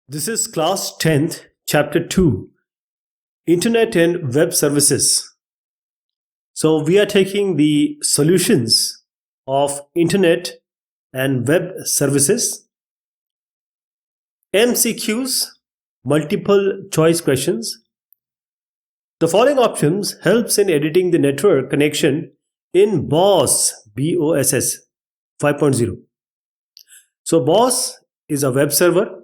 This is class 10th, chapter 2, Internet and Web Services. So we are taking the solutions of Internet and Web Services, MCQs, multiple choice questions. The following options helps in editing the network connection in BOSS, BOSS 5.0. So BOSS is a web server.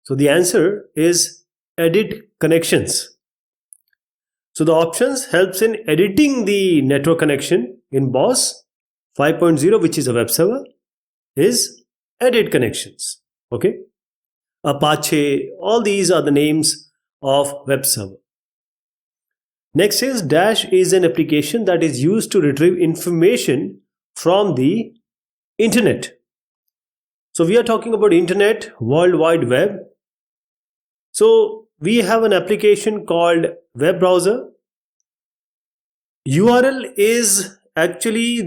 So the answer is edit connections. So the options helps in editing the network connection in BOSS 5.0, which is a web server, is edit connections. Okay. Apache, all these are the names of web server. Next is Dash is an application that is used to retrieve information from the internet. So we are talking about internet, World Wide Web. So we have an application called web browser. URL is actually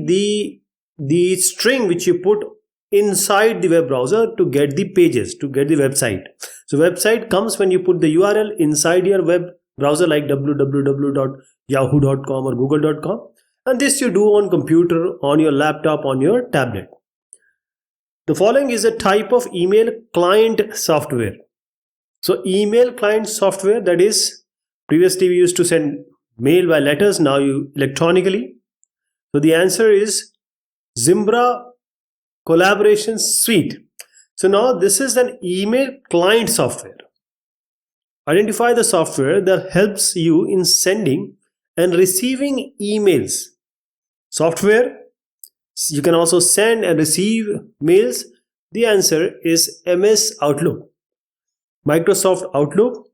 the string which you put inside the web browser to get the pages, to get the website. So website comes when you put the URL inside your web browser like www.yahoo.com or google.com, and this you do on computer, on your laptop, on your tablet. The following is a type of email client software. So email client software, that is, previously we used to send mail by letters, now you electronically. So the answer is Zimbra Collaboration Suite. So now this is an email client software. Identify the software that helps you in sending and receiving emails. Software, you can also send and receive mails. The answer is MS Outlook. Microsoft Outlook.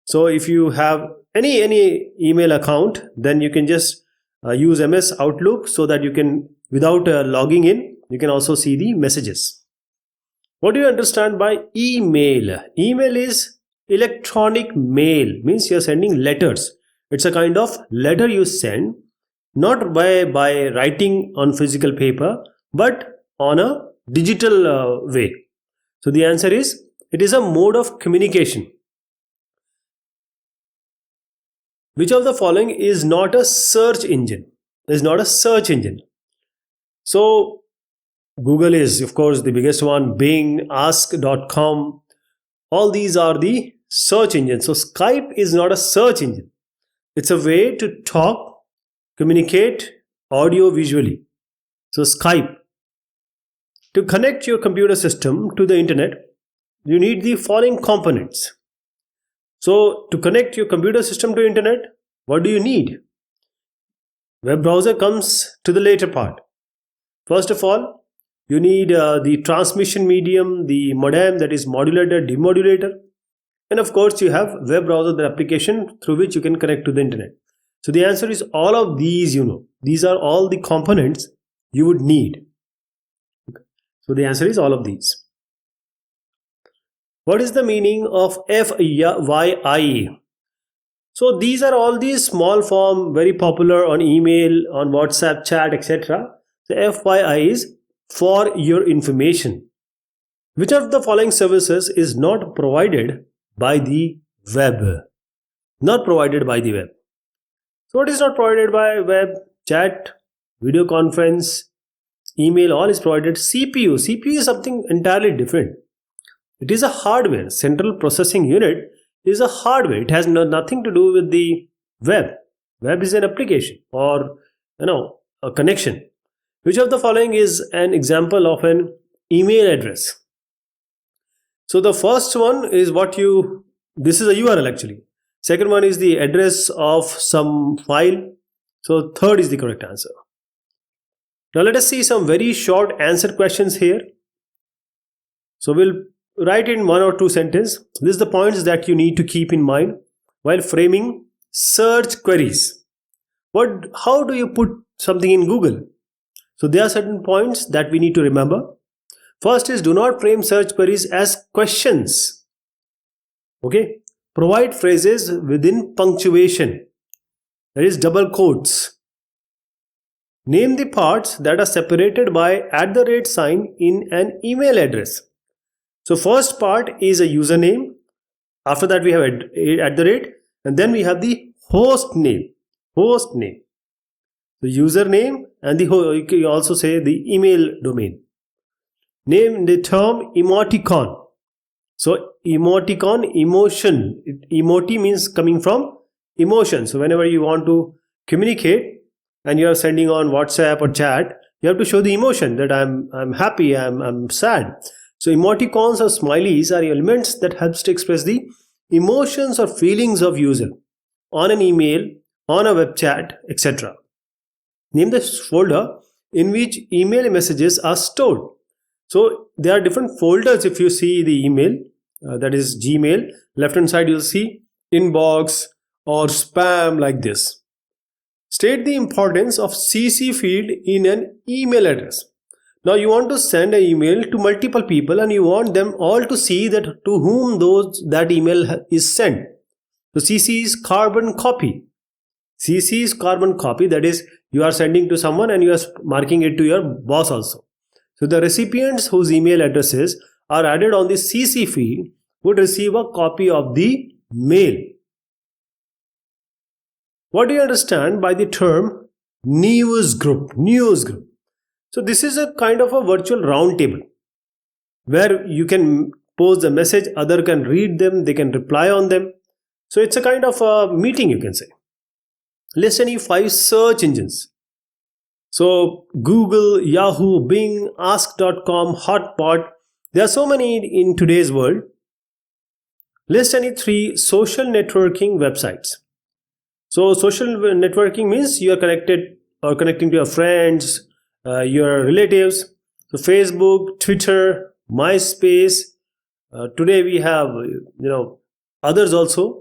So if you have any email account, then you can just use MS Outlook so that you can, without logging in, you can also see the messages. What do you understand by email? Email is electronic mail, means you are sending letters. It's a kind of letter you send, not by writing on physical paper, but on a digital way. So the answer is, it is a mode of communication. Which of the following is not a search engine? Is not a search engine. So Google is, of course, the biggest one. Bing, ask.com, all these are the search engines. So Skype is not a search engine. It's a way to talk, communicate audio visually. So Skype. To connect your computer system to the internet, you need the following components. So to connect your computer system to internet, what do you need? Web browser comes to the later part. First of all, you need the transmission medium, the modem, that is modulator, demodulator, and of course you have web browser, the application through which you can connect to the internet. So the answer is all of these. These are all the components you would need. So the answer is all of these. What is the meaning of FYI? So these are all these small form, very popular on email, on WhatsApp chat, etc. The FYI is for your information. Which of the following services is not provided by the web? Not provided by the web. So what is not provided by web? Chat, video conference, email, all is provided. CPU is something entirely different. It is a hardware. Central processing unit is a hardware. It has nothing to do with the web. Web is an application or a connection. Which of the following is an example of an email address? So the first one is this is a URL actually. Second one is the address of some file. So third is the correct answer. Now let us see some very short answer questions here. So we'll write in 1 or 2 sentences. This is the points that you need to keep in mind while framing search queries. How do you put something in Google? So there are certain points that we need to remember. First is, do not frame search queries as questions. Okay. Provide phrases within punctuation. There is double quotes. Name the parts that are separated by @ sign in an email address. So first part is a username. After that we have at the rate, and then we have the host name. Host name, the username, and you can also say the email domain. Name the term emoticon. So emoticon, emotion. Emoti means coming from emotion. So whenever you want to communicate and you are sending on WhatsApp or chat, you have to show the emotion that I'm happy, I'm sad. So emoticons or smileys are elements that helps to express the emotions or feelings of user on an email, on a web chat, etc. Name the folder in which email messages are stored. So there are different folders. If you see the email, that is Gmail, left hand side you'll see inbox or spam like this. State the importance of CC field in an email address. Now you want to send an email to multiple people and you want them all to see that to whom that email is sent. So CC is carbon copy. CC is carbon copy, that is you are sending to someone and you are marking it to your boss also. So the recipients whose email addresses are added on the CC field would receive a copy of the mail. What do you understand by the term news group? News group. So this is a kind of a virtual round table where you can post a message, other can read them, they can reply on them. So it's a kind of a meeting, you can say. List any 5 search engines. So Google, Yahoo, Bing, Ask.com, Hotpot. There are so many in today's world. List any 3 social networking websites. So social networking means you are connected or connecting to your friends, your relatives. So Facebook, Twitter, MySpace. Today we have others also.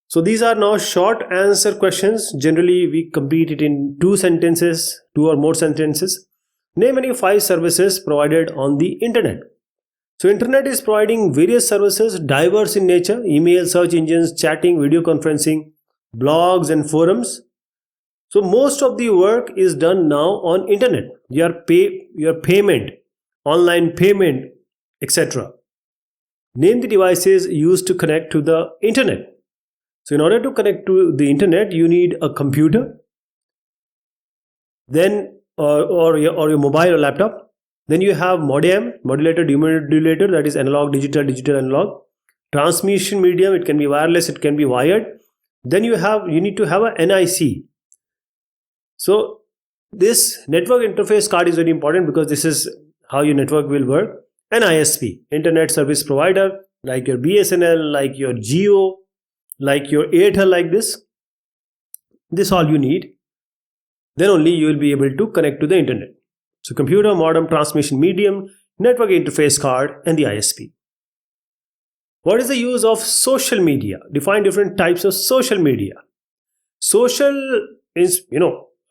So these are now short answer questions. Generally we complete it in 2 sentences, 2 or more sentences. Name any 5 services provided on the internet. So internet is providing various services diverse in nature: email, search engines, chatting, video conferencing, blogs and forums. So most of the work is done now on internet. Your payment, online payment, etc. Name the devices used to connect to the internet. So in order to connect to the internet, you need a computer, then or your mobile or laptop. Then you have modem, modulator, demodulator, that is analog, digital, digital, analog. Transmission medium, it can be wireless, it can be wired. Then you need to have a NIC. So this network interface card is very important because this is how your network will work. An ISP, internet service provider, like your BSNL, like your Jio, like your Airtel, like this. This all you need. Then only you will be able to connect to the internet. So computer, modem, transmission medium, network interface card, and the ISP. What is the use of social media? Define different types of social media. Social is,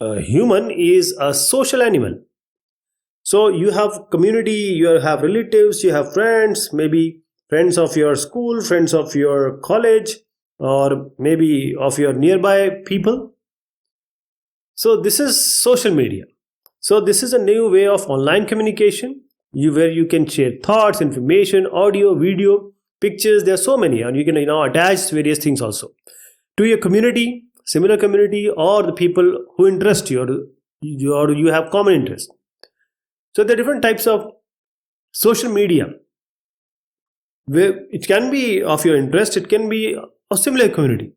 human is a social animal. So you have community, you have relatives, you have friends, maybe friends of your school, friends of your college, or maybe of your nearby people. So this is social media. So this is a new way of online communication where you can share thoughts, information, audio, video, pictures. There are so many, and you can attach various things also to your community, similar community, or the people who interest you, or you have common interest. So there are different types of social media where it can be of your interest, it can be a similar community.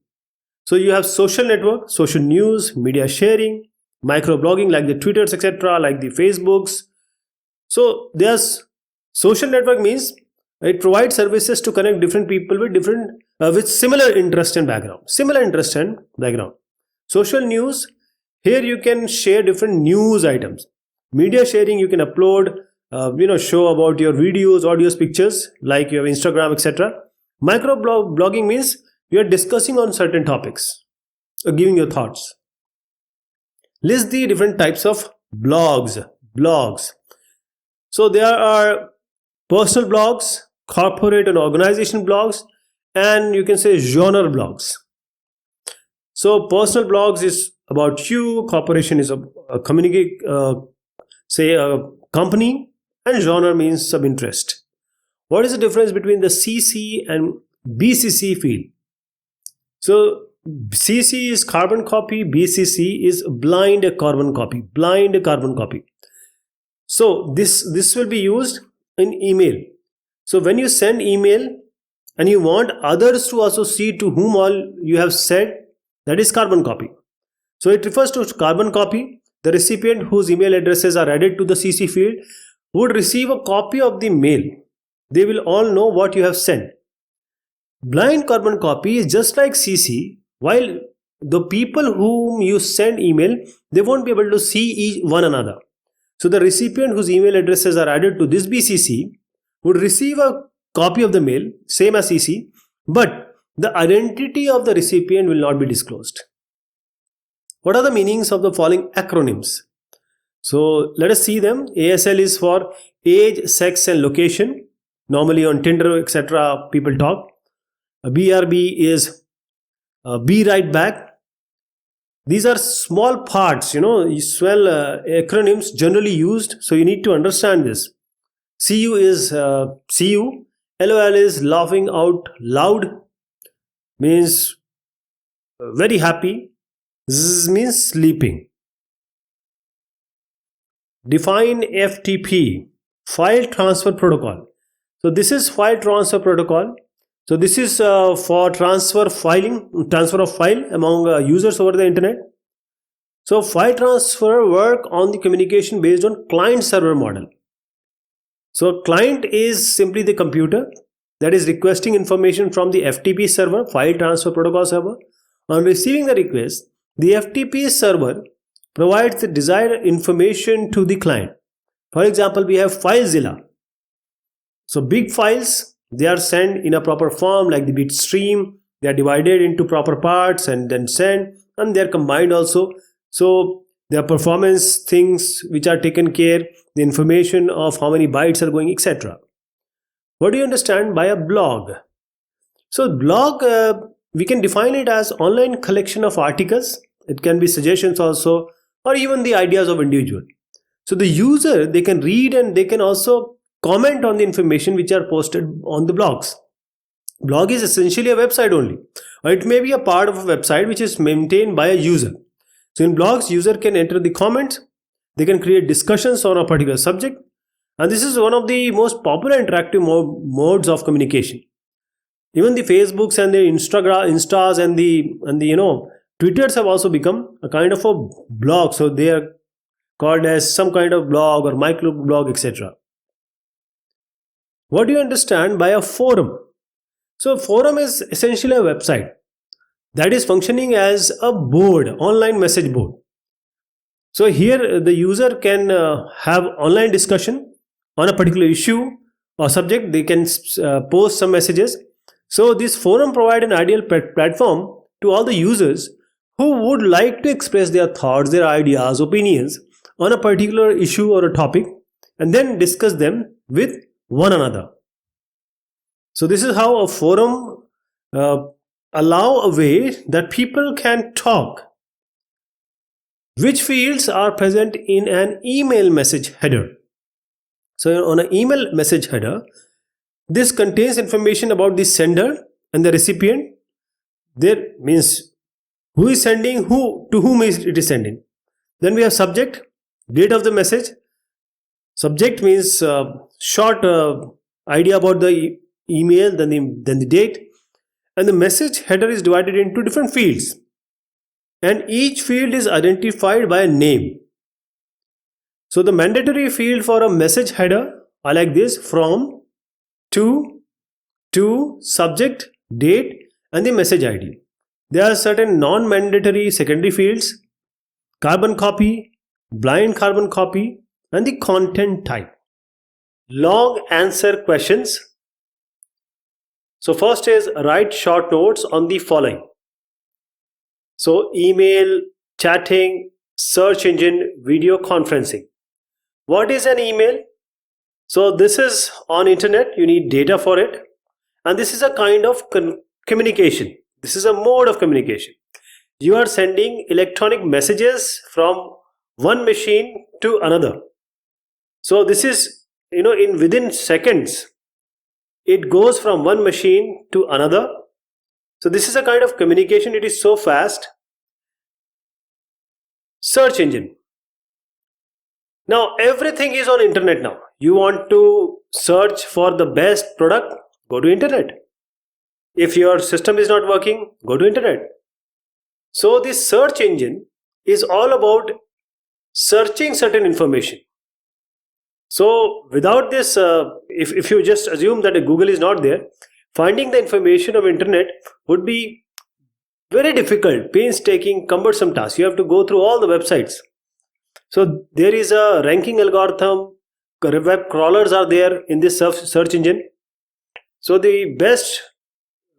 So you have social network, social news, media sharing, microblogging like the Twitters, etc., like the Facebooks. So there's social network means it provides services to connect different people with with similar interest and background. Social news, here you can share different news items. Media sharing, you can upload, show about your videos, audios, pictures, like your Instagram, etc. Microblogging means you are discussing on certain topics or giving your thoughts. List the different types of blogs. So there are personal blogs, corporate and organization blogs, and you can say genre blogs. So personal blogs is about you, corporation is a company, and genre means sub-interest. What is the difference between the CC and BCC field? So CC is carbon copy, BCC is blind carbon copy, blind carbon copy. So this will be used in email. So when you send email and you want others to also see to whom all you have said, that is carbon copy. So it refers to carbon copy. The recipient whose email addresses are added to the CC field would receive a copy of the mail. They will all know what you have sent. Blind carbon copy is just like CC, while the people whom you send email, they won't be able to see one another. So the recipient whose email addresses are added to this BCC would receive a copy of the mail, same as CC, but the identity of the recipient will not be disclosed. What are the meanings of the following acronyms? So let us see them. ASL is for age, sex and location. Normally on Tinder, etc., people talk. BRB is be right back. These are small parts, acronyms generally used, so you need to understand this. CU is CU. LOL is laughing out loud, means very happy. Z means sleeping. Define FTP, file transfer protocol. So this is file transfer protocol. So this is for transfer of file among users over the internet. So file transfer work on the communication based on client server model. So client is simply the computer that is requesting information from the FTP server, file transfer protocol server. On receiving the request, the FTP server provides the desired information to the client. For example, we have FileZilla. So big files, they are sent in a proper form like the bit stream. They are divided into proper parts and then sent, and they are combined also. So their performance things which are taken care, the information of how many bytes are going, etc. What do you understand by a blog? So blog, we can define it as online collection of articles. It can be suggestions also, or even the ideas of individual. So the user, they can read and they can also comment on the information which are posted on the blogs. Blog is essentially a website only, or it may be a part of a website which is maintained by a user. So in blogs, user can enter the comments, they can create discussions on a particular subject, and this is one of the most popular interactive modes of communication. Even the Facebooks and the Instas and the Twitters have also become a kind of a blog. So they are called as some kind of blog or micro blog, etc. What do you understand by a forum? So forum is essentially a website that is functioning as a board, online message board. So here the user can have online discussion on a particular issue or subject. They can post some messages. So this forum provides an ideal platform to all the users who would like to express their thoughts, their ideas, opinions on a particular issue or a topic, and then discuss them with one another. So this is how a forum allow a way that people can talk. Which fields are present in an email message header? So on an email message header, this contains information about the sender and the recipient. There means who is sending, to whom it is sending. Then we have subject, date of the message. Subject means short idea about the email, then the date. And the message header is divided into different fields. And each field is identified by a name. So the mandatory field for a message header are like this: from, to, subject, date, and the message ID. There are certain non-mandatory secondary fields: carbon copy, blind carbon copy, and the content type. Long answer questions. So first is write short notes on the following. So email, chatting, search engine, video conferencing. What is an email? So this is on internet, you need data for it, and this is a kind of communication. This is a mode of communication. You are sending electronic messages from one machine to another. So this is in within seconds, it goes from one machine to another. So this is a kind of communication, it is so fast. Search engine. Now everything is on internet now. You want to search for the best product, go to internet. If your system is not working, go to internet. So this search engine is all about searching certain information. So without this, if you just assume that Google is not there, finding the information of internet would be very difficult, painstaking, cumbersome task. You have to go through all the websites. So there is a ranking algorithm, web crawlers are there in this search engine. So the best,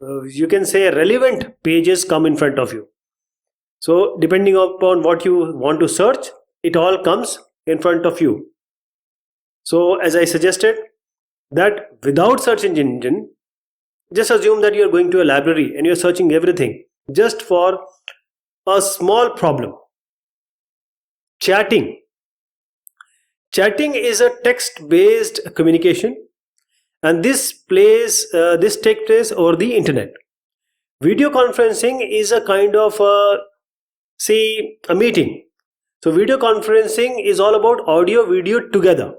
you can say, relevant pages come in front of you. So depending upon what you want to search, it all comes in front of you. So as I suggested, that without search engine, just assume that you are going to a library and you are searching everything just for a small problem. Chatting is a text-based communication, and this takes place over the internet. Video conferencing is a kind of a meeting. So video conferencing is all about audio video together.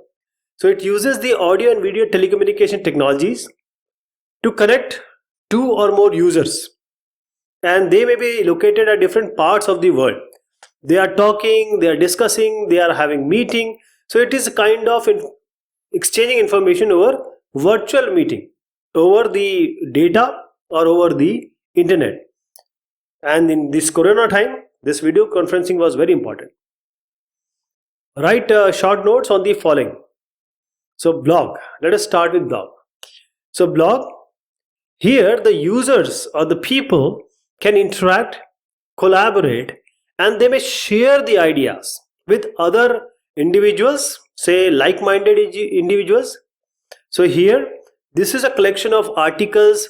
So it uses the audio and video telecommunication technologies to connect two or more users, and they may be located at different parts of the world. They are talking, they are discussing, they are having meeting. So it is a kind of exchanging information over virtual meeting, over the data or over the internet. And in this corona time, this video conferencing was very important. Write short notes on the following. So blog, let us start with blog. So blog, here the users or the people can interact, collaborate, and they may share the ideas with other individuals, say like-minded individuals. So here, this is a collection of articles,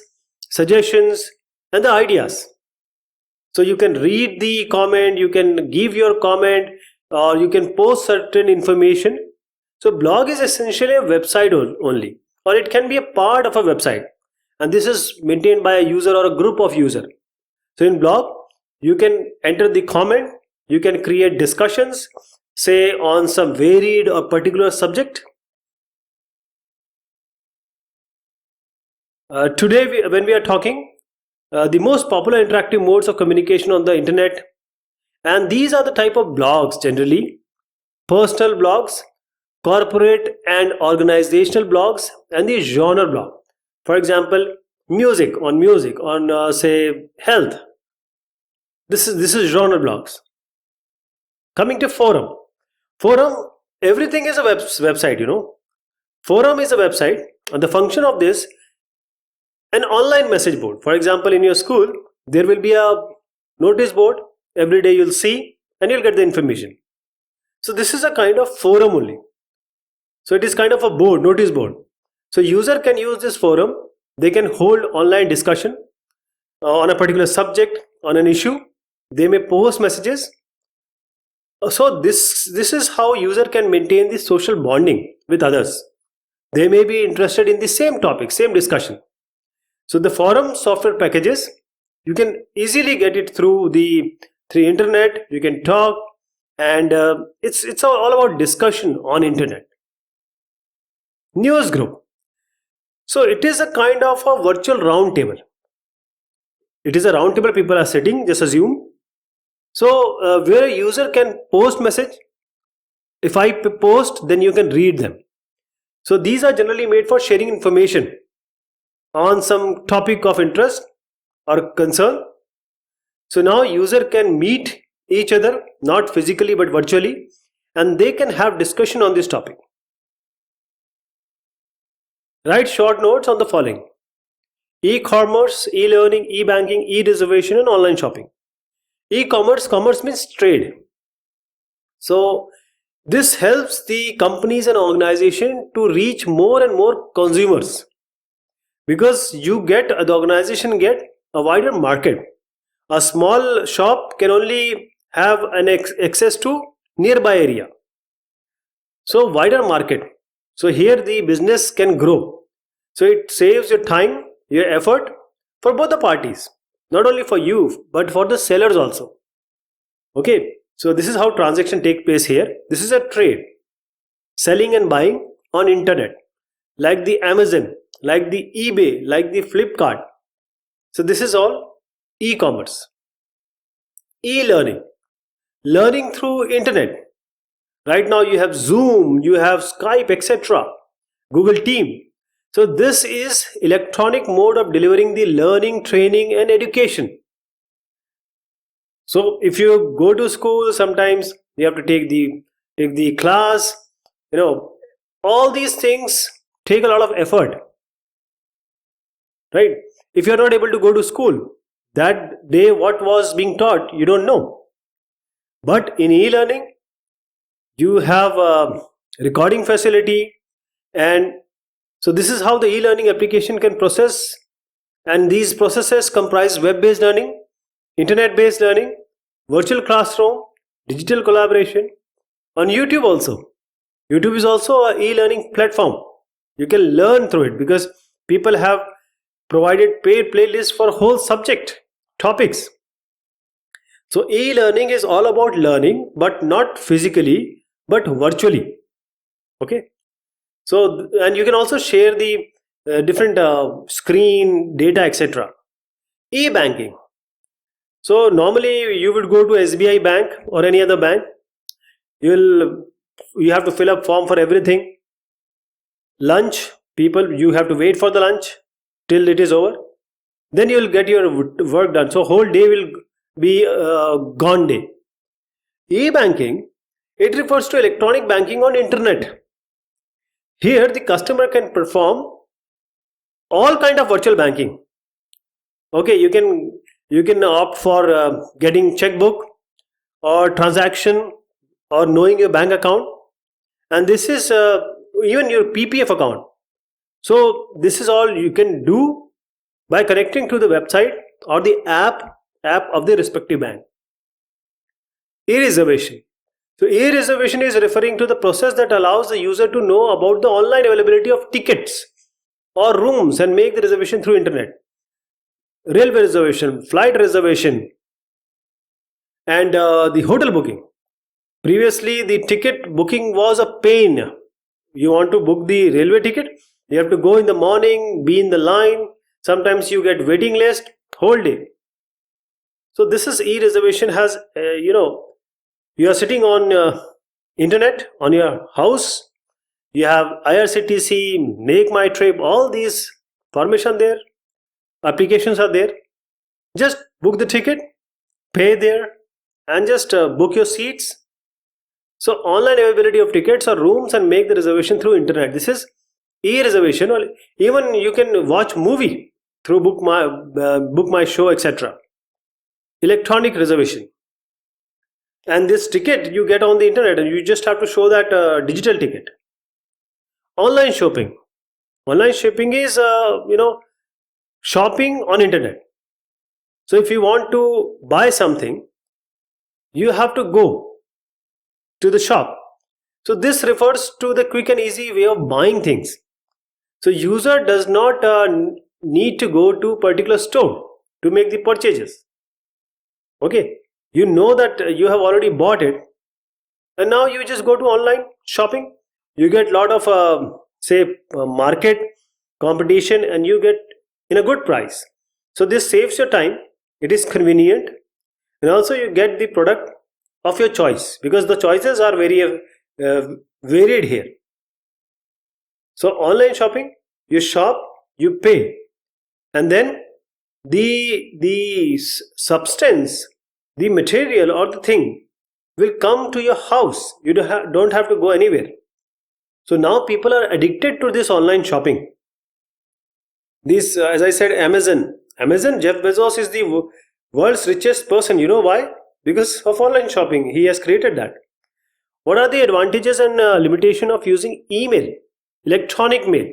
suggestions, and the ideas. So you can read the comment, you can give your comment, or you can post certain information. So blog is essentially a website only, or it can be a part of a website, and this is maintained by a user or a group of users. So in blog, you can enter the comment, you can create discussions, say on some varied or particular subject. Today, when we are talking, the most popular interactive modes of communication on the internet, and these are the type of blogs generally: personal blogs, corporate and organizational blogs, and the genre blog. For example, music on say health. This is genre blogs. Coming to forum, everything is a website. Forum is a website, and the function of this, an online message board. For example, in your school, there will be a notice board. Every day you'll see and you'll get the information. So this is a kind of forum only. So it is kind of a board, notice board. So user can use this forum. They can hold online discussion on a particular subject, on an issue. They may post messages. So this is how user can maintain the social bonding with others. They may be interested in the same topic, same discussion. So the forum software packages, you can easily get it through internet. You can talk, and it's all about discussion on internet. News group. So it is a kind of a virtual round table. It is a round table, people are sitting, just assume. So where a user can post message. If I post, then you can read them. So these are generally made for sharing information on some topic of interest or concern. So now user can meet each other, not physically but virtually, and they can have discussion on this topic. Write short notes on the following: e-commerce, e-learning, e-banking, e-reservation, and online shopping. E-commerce, commerce means trade. So this helps the companies and organization to reach more and more consumers, because the organization get a wider market. A small shop can only have an access to nearby area. So wider market. So here the business can grow. So it saves your time, your effort for both the parties, not only for you but for the sellers also. Okay, so this is how transaction take place here. This is a trade, selling and buying on internet, like the Amazon, like the eBay, like the Flipkart. So this is all e-commerce. E-learning, learning through internet. Right now you have Zoom, you have Skype, etc., Google Team. So this is electronic mode of delivering the learning, training and education. So if you go to school, sometimes you have to take the class, all these things take a lot of effort, right? If you're not able to go to school that day, what was being taught, you don't know. But in e-learning, you have a recording facility, and so this is how the e-learning application can process. And these processes comprise web-based learning, internet-based learning, virtual classroom, digital collaboration. On YouTube also, YouTube is also a e-learning platform. You can learn through it because people have provided paid playlists for whole subject topics. So e-learning is all about learning, but not physically but virtually. Okay, so and you can also share the different screen data, etc. E-banking. So normally you would go to SBI bank or any other bank. You have to fill up form for everything. Lunch, people, you have to wait for the lunch till it is over. Then you will get your work done. So whole day will be gone day. E-banking, it refers to electronic banking on internet. Here the customer can perform all kind of virtual banking. Okay, you can opt for getting checkbook or transaction or knowing your bank account, and this is even your PPF account. So this is all you can do by connecting to the website or the app of the respective bank. E-reservation. So e-reservation is referring to the process that allows the user to know about the online availability of tickets or rooms and make the reservation through internet. Railway reservation, flight reservation, and the hotel booking. Previously, the ticket booking was a pain. You want to book the railway ticket, you have to go in the morning, be in the line. Sometimes you get waiting list whole day. So this is e-reservation has, you are sitting on internet on your house. You have IRCTC, Make My Trip, all these information there. Applications are there. Just book the ticket, pay there, and just book your seats. So online availability of tickets or rooms and make the reservation through internet. This is e-reservation. Or even you can watch movie through book my show, etc. Electronic reservation. And this ticket you get on the internet, and you just have to show that digital ticket. Online shopping. Online shopping is shopping on internet. So if you want to buy something, you have to go to the shop. So this refers to the quick and easy way of buying things. So user does not need to go to particular store to make the purchases. Okay, you know that you have already bought it, and now you just go to online shopping. You get lot of market competition, and you get in a good price. So this saves your time, it is convenient, and also you get the product of your choice because the choices are very varied here. So online shopping, you shop, you pay, and then the substance, the material or the thing will come to your house. You don't have to go anywhere. So now people are addicted to this online shopping. This, as I said, Amazon, Jeff Bezos is the world's richest person. You know why? Because of online shopping. He has created that. What are the advantages and limitation of using email, electronic mail?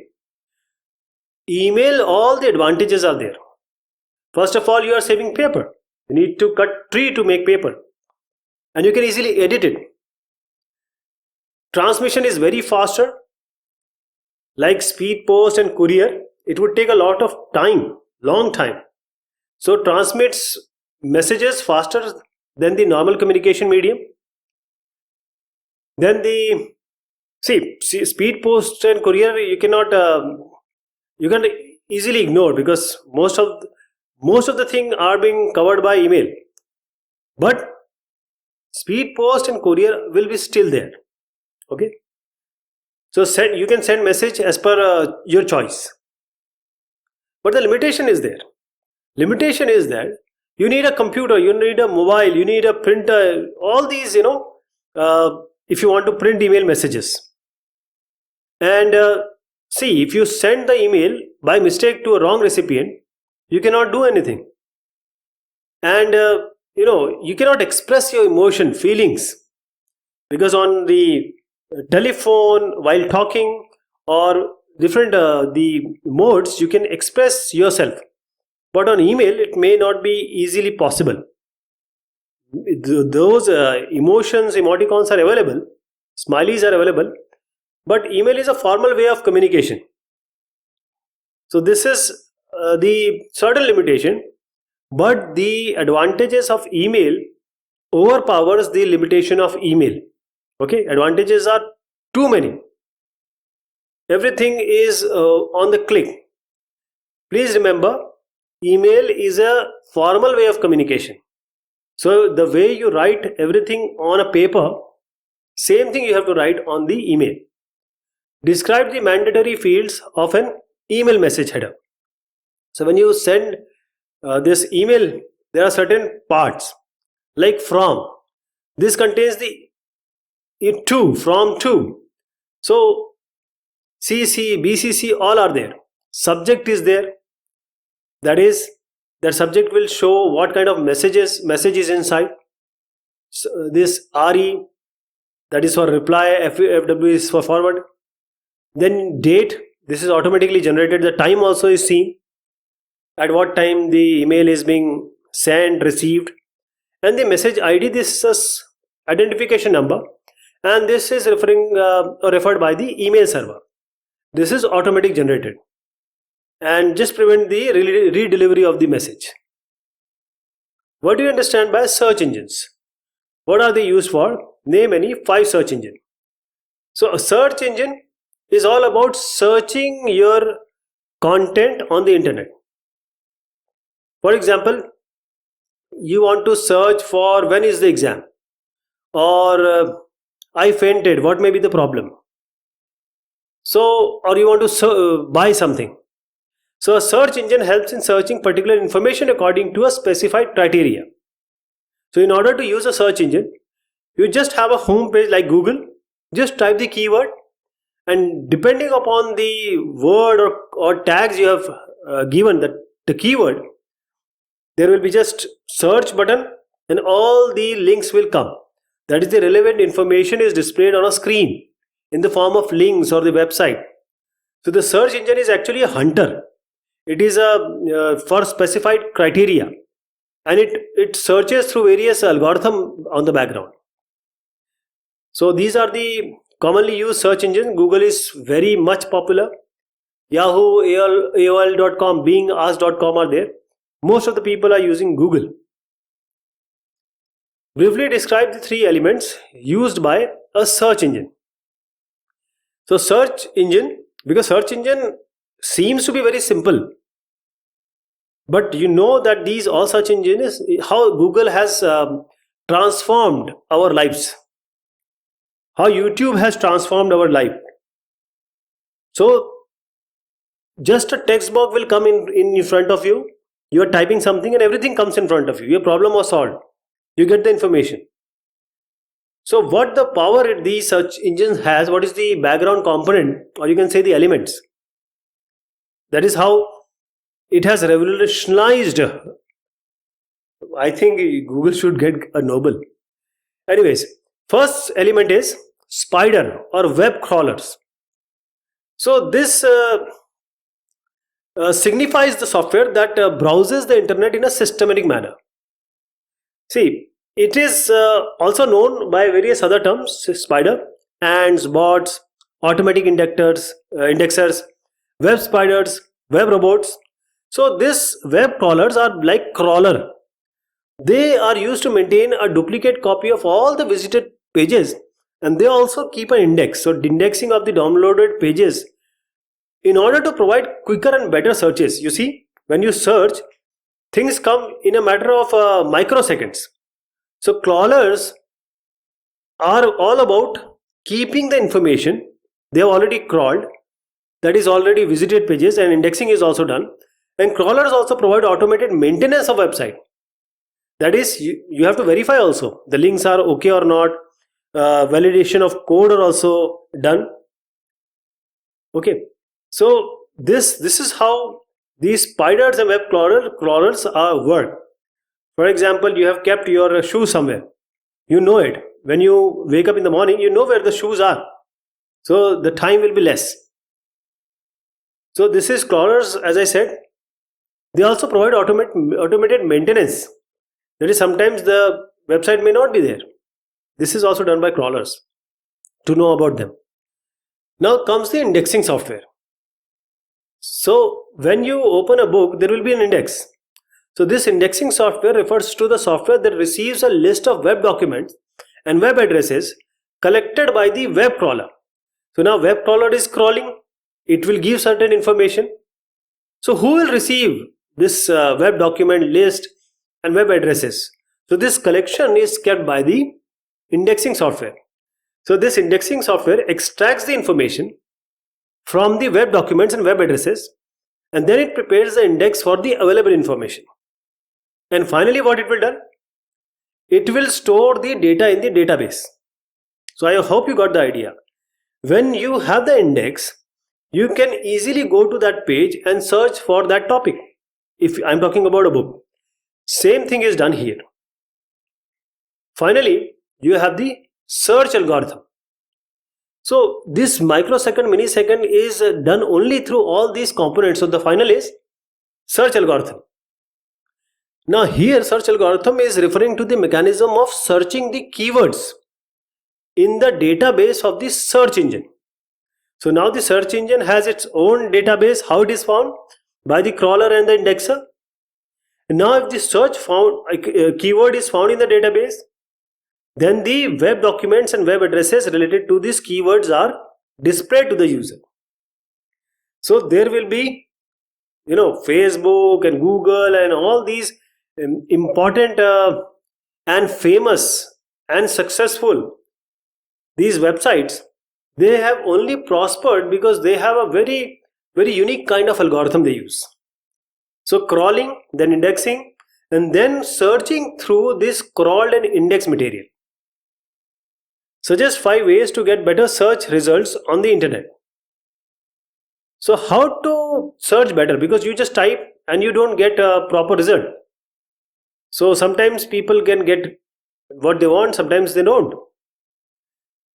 Email, all the advantages are there. First of all, you are saving paper. You need to cut tree to make paper, and you can easily edit it. Transmission is very faster. like speed post and courier, it would take a lot of time, long time. So transmits messages faster than the normal communication medium. Then the speed post and courier you cannot you can easily ignore, because most of the thing are being covered by email. But speed post and courier will be still there. Okay, so you can send message as per your choice, but the limitation is there. Limitation is that you need a computer, you need a mobile, you need a printer, all these, if you want to print email messages. And if you send the email by mistake to a wrong recipient, you cannot do anything. And you cannot express your emotion, feelings, because on the telephone, while talking, or different the modes, you can express yourself, but on email it may not be easily possible. Those emotions, emoticons are available, smileys are available, but email is a formal way of communication. So this is the certain limitation, but the advantages of email overpowers the limitation of email. Okay, advantages are too many. Everything is on the click. Please remember, email is a formal way of communication. So the way you write everything on a paper, same thing you have to write on the email. Describe the mandatory fields of an email message header. So when you send this email, there are certain parts like from. This contains the to, from to. So CC, BCC, all are there. Subject is there. That is, that subject will show what kind of message is inside. So this RE, that is for reply, FW is for forward. Then date, this is automatically generated. The time also is seen, at what time the email is being sent, received. And the message ID, this is identification number, and this is referred by the email server. This is automatic generated and just prevent the redelivery of the message. What do you understand by search engines? What are they used for? Name any 5 search engine. So a search engine is all about searching your content on the internet. For example, you want to search for when is the exam, or I fainted, what may be the problem? So, or you want to buy something. So a search engine helps in searching particular information according to a specified criteria. So in order to use a search engine, you just have a home page like Google, just type the keyword, and depending upon the word or tags you have given the keyword, there will be just search button and all the links will come. That is, the relevant information is displayed on a screen in the form of links or the website. So the search engine is actually a hunter. It is for specified criteria, and it searches through various algorithm on the background. So these are the commonly used search engines. Google is very much popular. Yahoo, AOL.com, Bing, Ask.com are there. Most of the people are using Google. Briefly describe the 3 elements used by a search engine. So search engine, because search engine seems to be very simple, but you know that these all search engines, how Google has transformed our lives, how YouTube has transformed our life. So just a text box will come in front of you. You are typing something and everything comes in front of you. Your problem was solved. You get the information. So what the power these search engines has, what is the background component, or you can say the elements. That is how it has revolutionized. I think Google should get a Nobel. Anyways, first element is spider or web crawlers. So this signifies the software that browses the internet in a systematic manner. See, it is also known by various other terms, spider, ants, bots, automatic indexers, web spiders, web robots. So these web crawlers are like crawler. They are used to maintain a duplicate copy of all the visited pages, and they also keep an index. So indexing of the downloaded pages in order to provide quicker and better searches. You see, when you search, things come in a matter of microseconds. So crawlers are all about keeping the information they have already crawled, that is already visited pages, and indexing is also done. And crawlers also provide automated maintenance of website. That is, you have to verify also the links are okay or not. Validation of code are also done. Okay, so this is how these spiders and web crawlers are work. For example, you have kept your shoe somewhere. You know it. When you wake up in the morning, you know where the shoes are. So the time will be less. So this is crawlers, as I said. They also provide automated maintenance. That is, sometimes the website may not be there. This is also done by crawlers. To know about them. Now comes the indexing software. So when you open a book, there will be an index. So this indexing software refers to the software that receives a list of web documents and web addresses collected by the web crawler. So now web crawler is crawling. It will give certain information. So who will receive this web document list and web addresses? So this collection is kept by the indexing software. So this indexing software extracts the information from the web documents and web addresses, and then it prepares the index for the available information. And finally, what it will do? It will store the data in the database. So I hope you got the idea. When you have the index, you can easily go to that page and search for that topic. If I'm talking about a book, same thing is done here. Finally, you have the search algorithm. So this microsecond, millisecond is done only through all these components. So the final is search algorithm. Now here search algorithm is referring to the mechanism of searching the keywords in the database of the search engine. So now the search engine has its own database. How it is found? By the crawler and the indexer. Now if the search keyword is found in the database, then the web documents and web addresses related to these keywords are displayed to the user. So there will be, Facebook and Google and all these important and famous and successful these websites. They have only prospered because they have a very, very unique kind of algorithm they use. So crawling, then indexing, and then searching through this crawled and indexed material. Suggest 5 ways to get better search results on the internet. So how to search better? Because you just type and you don't get a proper result. So sometimes people can get what they want, sometimes they don't.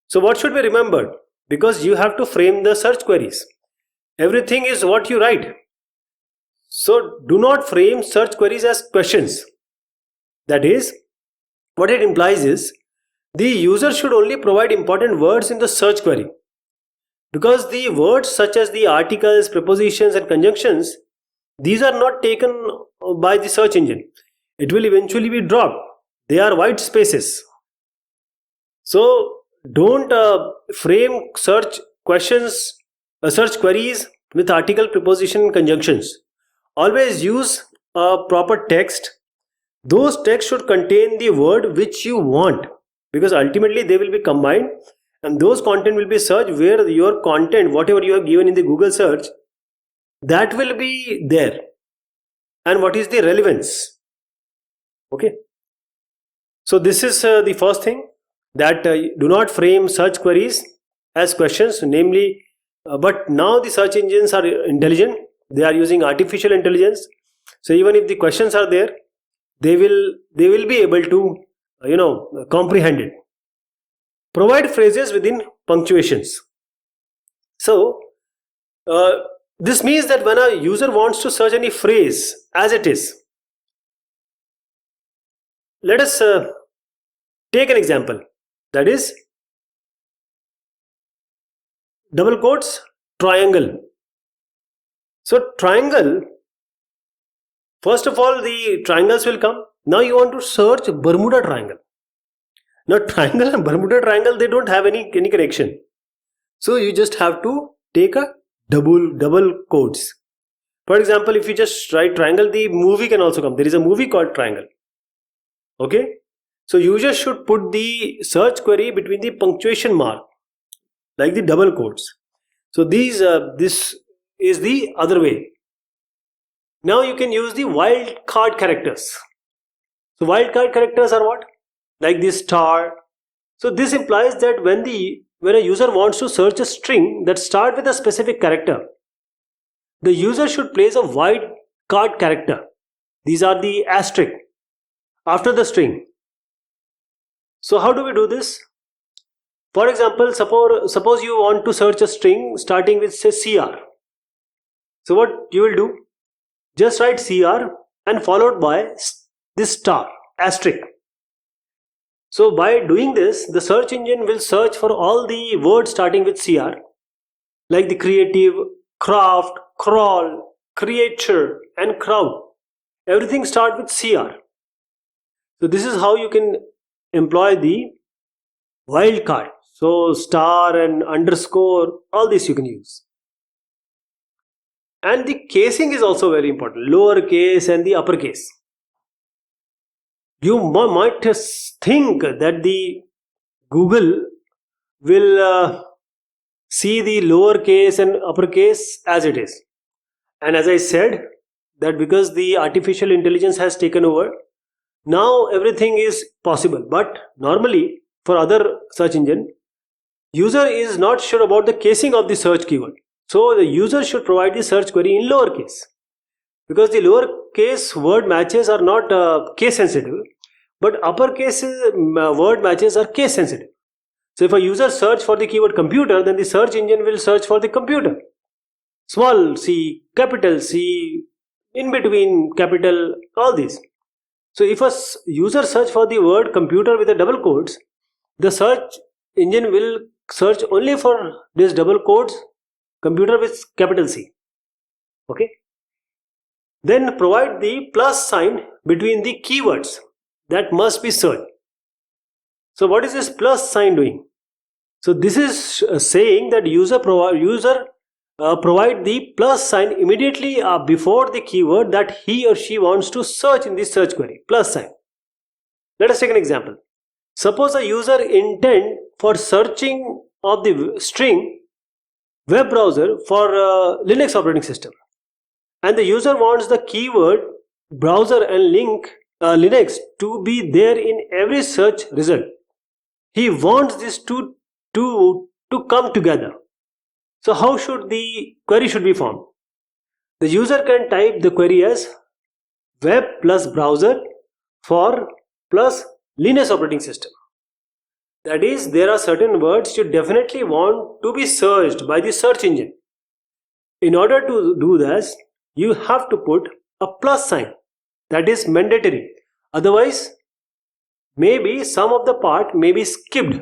So what should be remembered? Because you have to frame the search queries. Everything is what you write. So do not frame search queries as questions. That is, what it implies is the user should only provide important words in the search query. Because the words such as the articles, prepositions and conjunctions, these are not taken by the search engine. It will eventually be dropped. They are white spaces. So don't frame search queries with article, preposition and conjunctions. Always use a proper text. Those texts should contain the word which you want, because ultimately they will be combined and those content will be searched where your content, whatever you have given in the Google search, that will be there. And what is the relevance? Okay. So this is the first thing, that do not frame search queries as questions, namely, but now the search engines are intelligent. They are using artificial intelligence. So even if the questions are there, they will be able to comprehend it. Provide phrases within punctuations. So this means that when a user wants to search any phrase as it is, let us take an example. That is, double quotes, triangle. So triangle, first of all, the triangles will come. Now you want to search Bermuda Triangle. Now triangle and Bermuda Triangle, they don't have any connection. So you just have to take a double quotes. For example, if you just write triangle, the movie can also come. There is a movie called Triangle. Okay. So users should put the search query between the punctuation mark, like the double quotes. So this is the other way. Now you can use the wildcard characters. So wildcard characters are what? Like this star. So this implies that when a user wants to search a string that start with a specific character, the user should place a wildcard character. These are the asterisk after the string. So how do we do this? For example, suppose you want to search a string starting with say CR. So what you will do? Just write CR and followed by this star asterisk. So by doing this, the search engine will search for all the words starting with CR, like the creative, craft, crawl, creature, and crowd. Everything start with CR. So this is how you can employ the wildcard. So star and underscore, all this you can use. And the casing is also very important, lowercase and the uppercase. You might think that the Google will see the lowercase and uppercase as it is. And as I said, that because the artificial intelligence has taken over, now everything is possible. But normally for other search engine, user is not sure about the casing of the search keyword. So the user should provide the search query in lowercase, because the lowercase word matches are not case sensitive, but uppercase word matches are case sensitive. So if a user search for the keyword computer, then the search engine will search for the computer. Small c, capital C, in between capital, all these. So if a user search for the word computer with a double quotes, the search engine will search only for this double quotes computer with capital C. Okay. Then provide the plus sign between the keywords that must be searched. So what is this plus sign doing? So this is saying that user provide the plus sign immediately before the keyword that he or she wants to search in the search query. Plus sign. Let us take an example. Suppose a user intend for searching of the string web browser for Linux operating system, and the user wants the keyword browser and link Linux to be there in every search result. He wants this to come together. So how should the query should be formed? The user can type the query as web plus browser for plus Linux operating system. That is, there are certain words you definitely want to be searched by the search engine. In order to do this, you have to put a plus sign. That is mandatory. Otherwise, maybe some of the part may be skipped.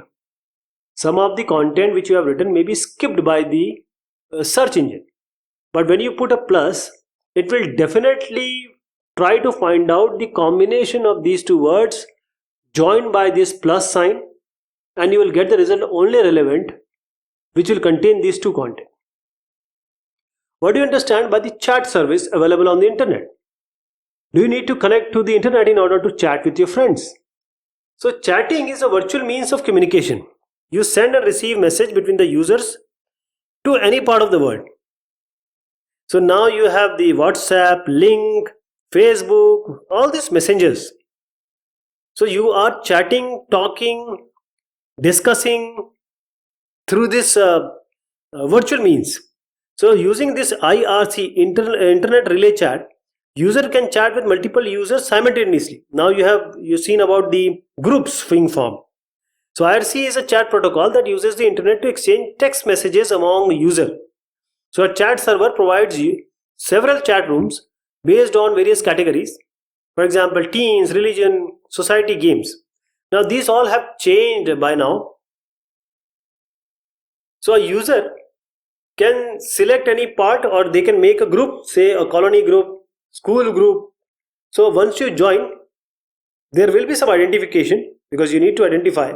Some of the content which you have written may be skipped by the search engine. But when you put a plus, it will definitely try to find out the combination of these two words joined by this plus sign, and you will get the result only relevant which will contain these two content. What do you understand by the chat service available on the internet? Do you need to connect to the internet in order to chat with your friends? So chatting is a virtual means of communication. You send and receive message between the users to any part of the world. So now you have the WhatsApp, link, Facebook, all these messengers. So you are chatting, talking, discussing through this virtual means. So using this IRC, internet relay chat, user can chat with multiple users simultaneously. Now you've seen about the groups being formed. So IRC is a chat protocol that uses the internet to exchange text messages among users. So a chat server provides you several chat rooms based on various categories. For example, teens, religion, society, games. Now these all have changed by now. So a user can select any part, or they can make a group, say a colony group, school group. So once you join, there will be some identification because you need to identify.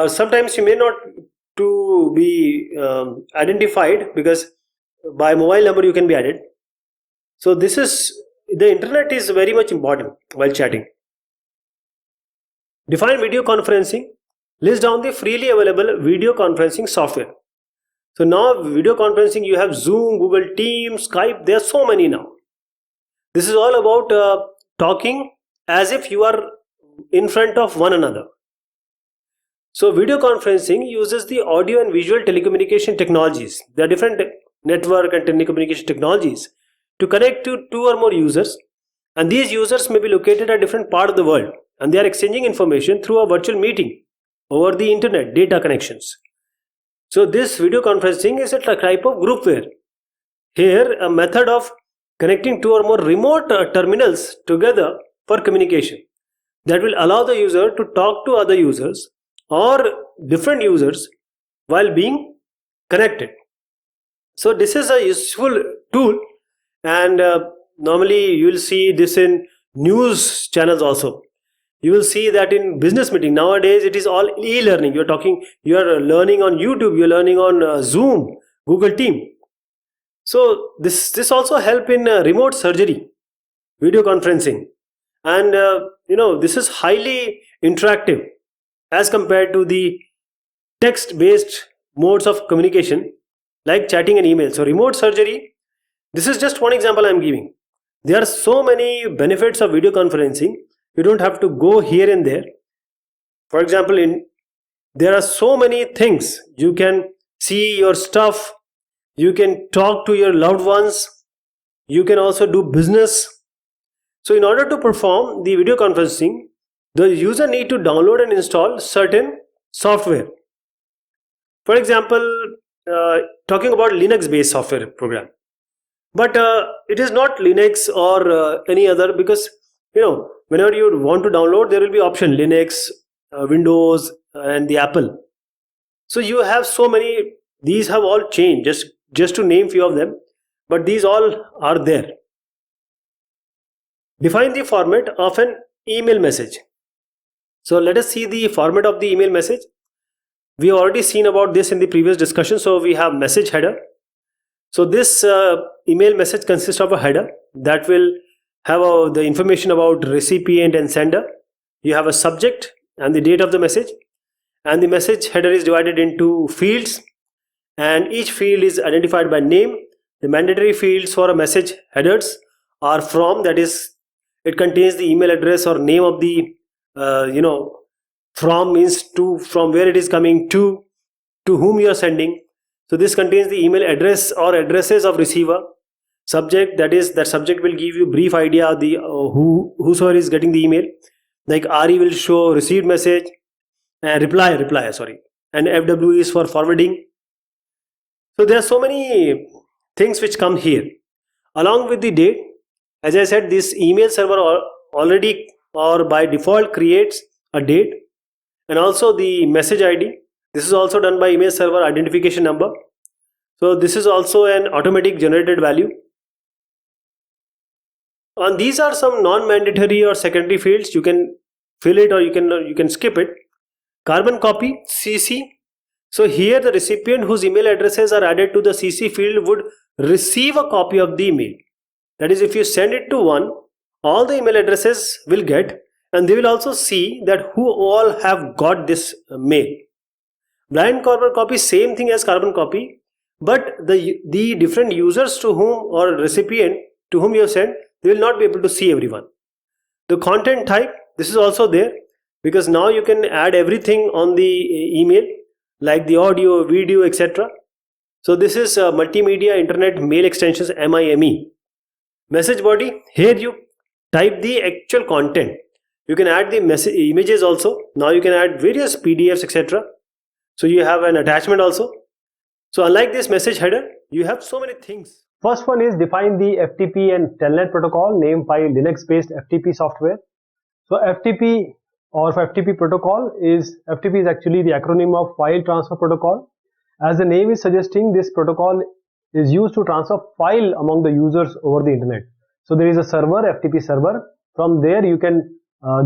Sometimes you may not to be identified because by mobile number you can be added. So this is, the internet is very much important while chatting. Define video conferencing. List down the freely available video conferencing software. So now video conferencing, you have Zoom, Google Teams, Skype. There are so many now. This is all about talking as if you are in front of one another. So video conferencing uses the audio and visual telecommunication technologies. There are different network and telecommunication technologies to connect to two or more users, and these users may be located at different part of the world, and they are exchanging information through a virtual meeting over the internet data connections. So this video conferencing is a type of groupware. Here, a method of connecting two or more remote terminals together for communication that will allow the user to talk to other users or different users while being connected. So this is a useful tool, and normally you will see this in news channels also. You will see that in business meeting nowadays it is all e-learning. You are learning on YouTube, you are learning on Zoom, Google Team. So this also help in remote surgery, video conferencing, and this is highly interactive as compared to the text based modes of communication like chatting and email. So remote surgery, this is just one example I am giving. There are so many benefits of video conferencing. You don't have to go here and there. For example, there are so many things. You can see your stuff, you can talk to your loved ones, you can also do business. So in order to perform the video conferencing, the user need to download and install certain software. For example, talking about Linux based software program, but it is not Linux or any other, because whenever you want to download, there will be option Linux, Windows, and the Apple. So you have so many. These have all changed, just to name few of them, but these all are there. Define the format of an email message. So let us see the format of the email message. We have already seen about this in the previous discussion. So we have message header. So this email message consists of a header that will have the information about recipient and sender. You have a subject and the date of the message, and the message header is divided into fields, and each field is identified by name. The mandatory fields for a message headers are from, that is, it contains the email address or name of the from means to, from where it is coming, to whom you are sending. So this contains the email address or addresses of receiver. Subject, that is, that subject will give you brief idea of the whosoever is getting the email, like RE will show received message, and reply, and FW is for forwarding. So there are so many things which come here along with the date. As I said, this email server already or by default creates a date, and also the message ID. This is also done by email server identification number. So this is also an automatic generated value. And these are some non-mandatory or secondary fields. You can fill it or you can skip it. Carbon copy, CC. So here the recipient whose email addresses are added to the CC field would receive a copy of the email. That is, if you send it to one, all the email addresses will get, and they will also see that who all have got this mail. Blind carbon copy, same thing as carbon copy, but the different users to whom, or recipient to whom you have sent, they will not be able to see everyone. The content type, this is also there, because now you can add everything on the email, like the audio, video, etc. So this is multimedia internet mail extensions, MIME. Message body, here you type the actual content. You can add the message images also. Now you can add various PDFs, etc. So you have an attachment also. So unlike this message header, you have so many things. First one is define the FTP and Telnet protocol, named by Linux based FTP software. So FTP or FTP protocol is, FTP is actually the acronym of File Transfer Protocol, As the name is suggesting, this protocol is used to transfer file among the users over the internet. So there is a server, FTP server. From there you can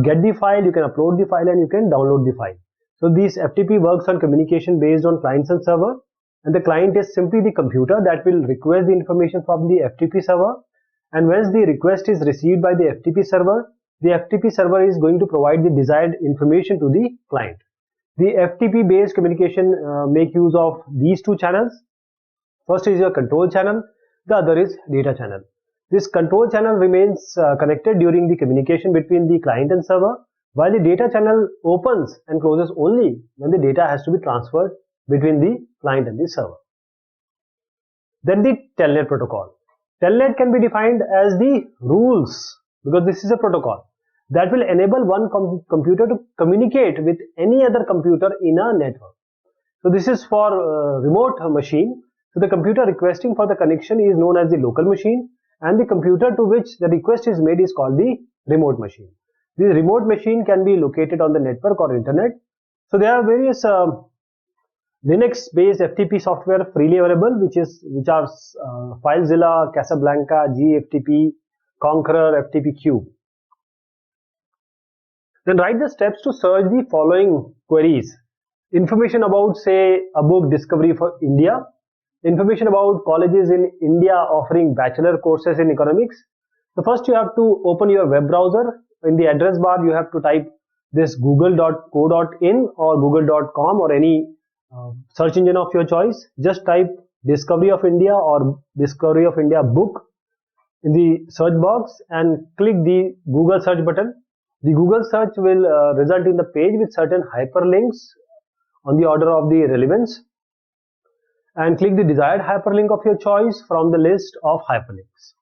get the file, you can upload the file, and you can download the file. So this FTP works on communication based on clients and server, and the client is simply the computer that will request the information from the FTP server. And once the request is received by the FTP server is going to provide the desired information to the client. The FTP based communication make use of these two channels. First is your control channel, the other is data channel. This control channel remains connected during the communication between the client and server, while the data channel opens and closes only when the data has to be transferred between the client and the server. Then the telnet protocol. Telnet can be defined as the rules, because this is a protocol that will enable one computer to communicate with any other computer in a network. So this is for remote machine. So the computer requesting for the connection is known as the local machine, and the computer to which the request is made is called the remote machine. The remote machine can be located on the network or internet. So there are various Linux based FTP software freely available, which are FileZilla, Casablanca, GFTP, Konqueror, FTP Cube. Then write the steps to search the following queries. Information about, say, a book discovery for India. Information about colleges in India offering bachelor courses in economics. So first you have to open your web browser. In the address bar you have to type this google.co.in or google.com or any search engine of your choice. Just type Discovery of India or Discovery of India book in the search box and click the Google search button. The Google search will result in the page with certain hyperlinks on the order of the relevance, and click the desired hyperlink of your choice from the list of hyperlinks.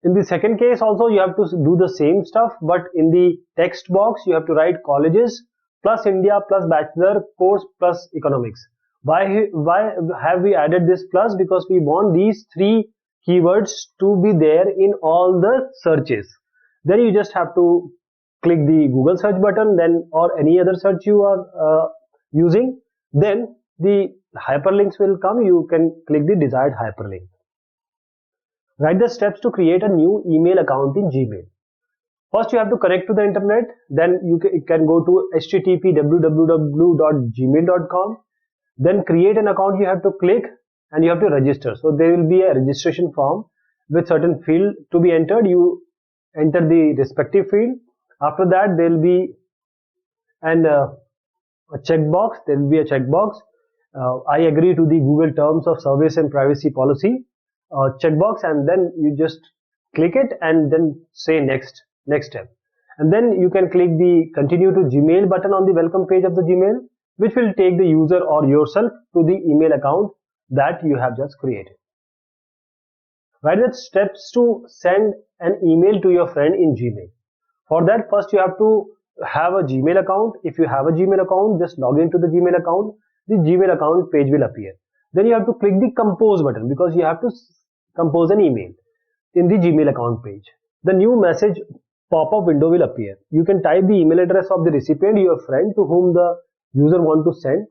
In the second case also you have to do the same stuff, but in the text box you have to write colleges plus India plus bachelor course plus economics. Why have we added this plus? Because we want these three keywords to be there in all the searches. Then you just have to click the Google search button, then or any other search you are using. Then the hyperlinks will come. You can click the desired hyperlink. Write the steps to create a new email account in Gmail. First you have to connect to the internet. Then you can go to http://www.gmail.com. Then create an account. You have to click and you have to register. So there will be a registration form with certain field to be entered. You enter the respective field. After that there will be a checkbox. There will be a checkbox. I agree to the Google Terms of Service and Privacy Policy checkbox, and then you just click it and then say next step. And then you can click the continue to Gmail button on the welcome page of the Gmail, which will take the user or yourself to the email account that you have just created. Write the steps to send an email to your friend in Gmail. For that, first you have to have a Gmail account. If you have a Gmail account, just log into the Gmail account. The Gmail account page will appear. Then you have to click the compose button because you have to compose an email in the Gmail account page. The new message pop-up window will appear. You can type the email address of the recipient, your friend to whom the user want to send,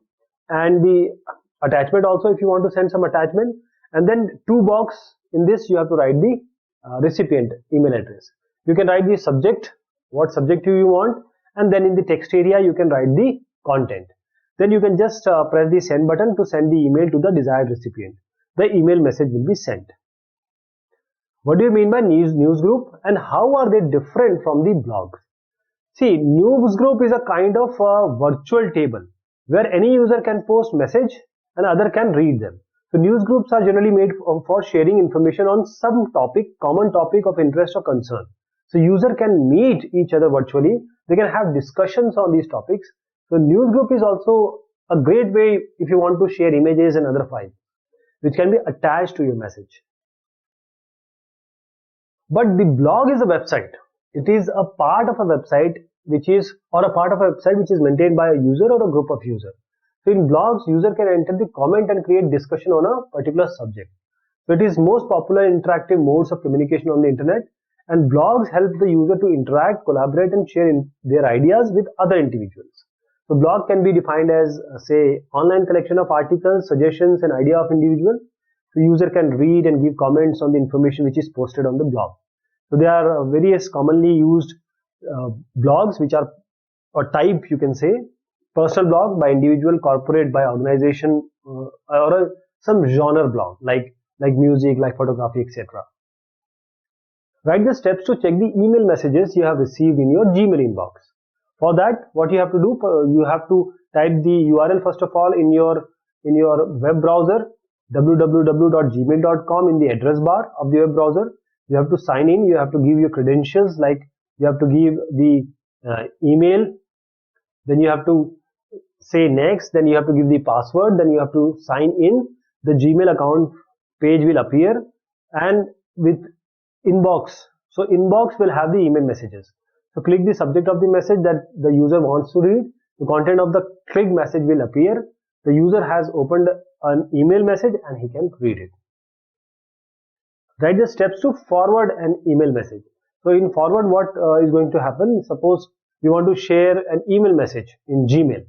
and the attachment also if you want to send some attachment. And then to box in this you have to write the recipient email address. You can write the subject, what subject you want, and then in the text area you can write the content. Then you can just press the send button to send the email to the desired recipient. The email message will be sent. What do you mean by news group, and how are they different from the blogs? See, news group is a kind of a virtual table where any user can post message and other can read them. So news groups are generally made for sharing information on some topic, common topic of interest or concern. So user can meet each other virtually. They can have discussions on these topics. So news group is also a great way if you want to share images and other files which can be attached to your message. But the blog is a website. It is a part of a website which is maintained by a user or a group of users. So in blogs, user can enter the comment and create discussion on a particular subject. So it is most popular interactive modes of communication on the internet, and blogs help the user to interact, collaborate and share their ideas with other individuals. So blog can be defined as, say, online collection of articles, suggestions, and idea of individual. The user can read and give comments on the information which is posted on the blog. So there are various commonly used blogs which are, or type you can say, personal blog by individual, corporate by organization, or some genre blog like music, like photography, etc. Write the steps to check the email messages you have received in your Gmail inbox. For that, what you have to do, you have to type the URL first of all in your web browser, www.gmail.com, in the address bar of the web browser. You have to sign in. You have to give your credentials, like you have to give the email. Then you have to say next. Then you have to give the password. Then you have to sign in. The Gmail account page will appear, and with inbox. So inbox will have the email messages. So click the subject of the message that the user wants to read. The content of the clicked message will appear. The user has opened an email message and he can read it. Write the steps to forward an email message. So in forward, what is going to happen? Suppose you want to share an email message in Gmail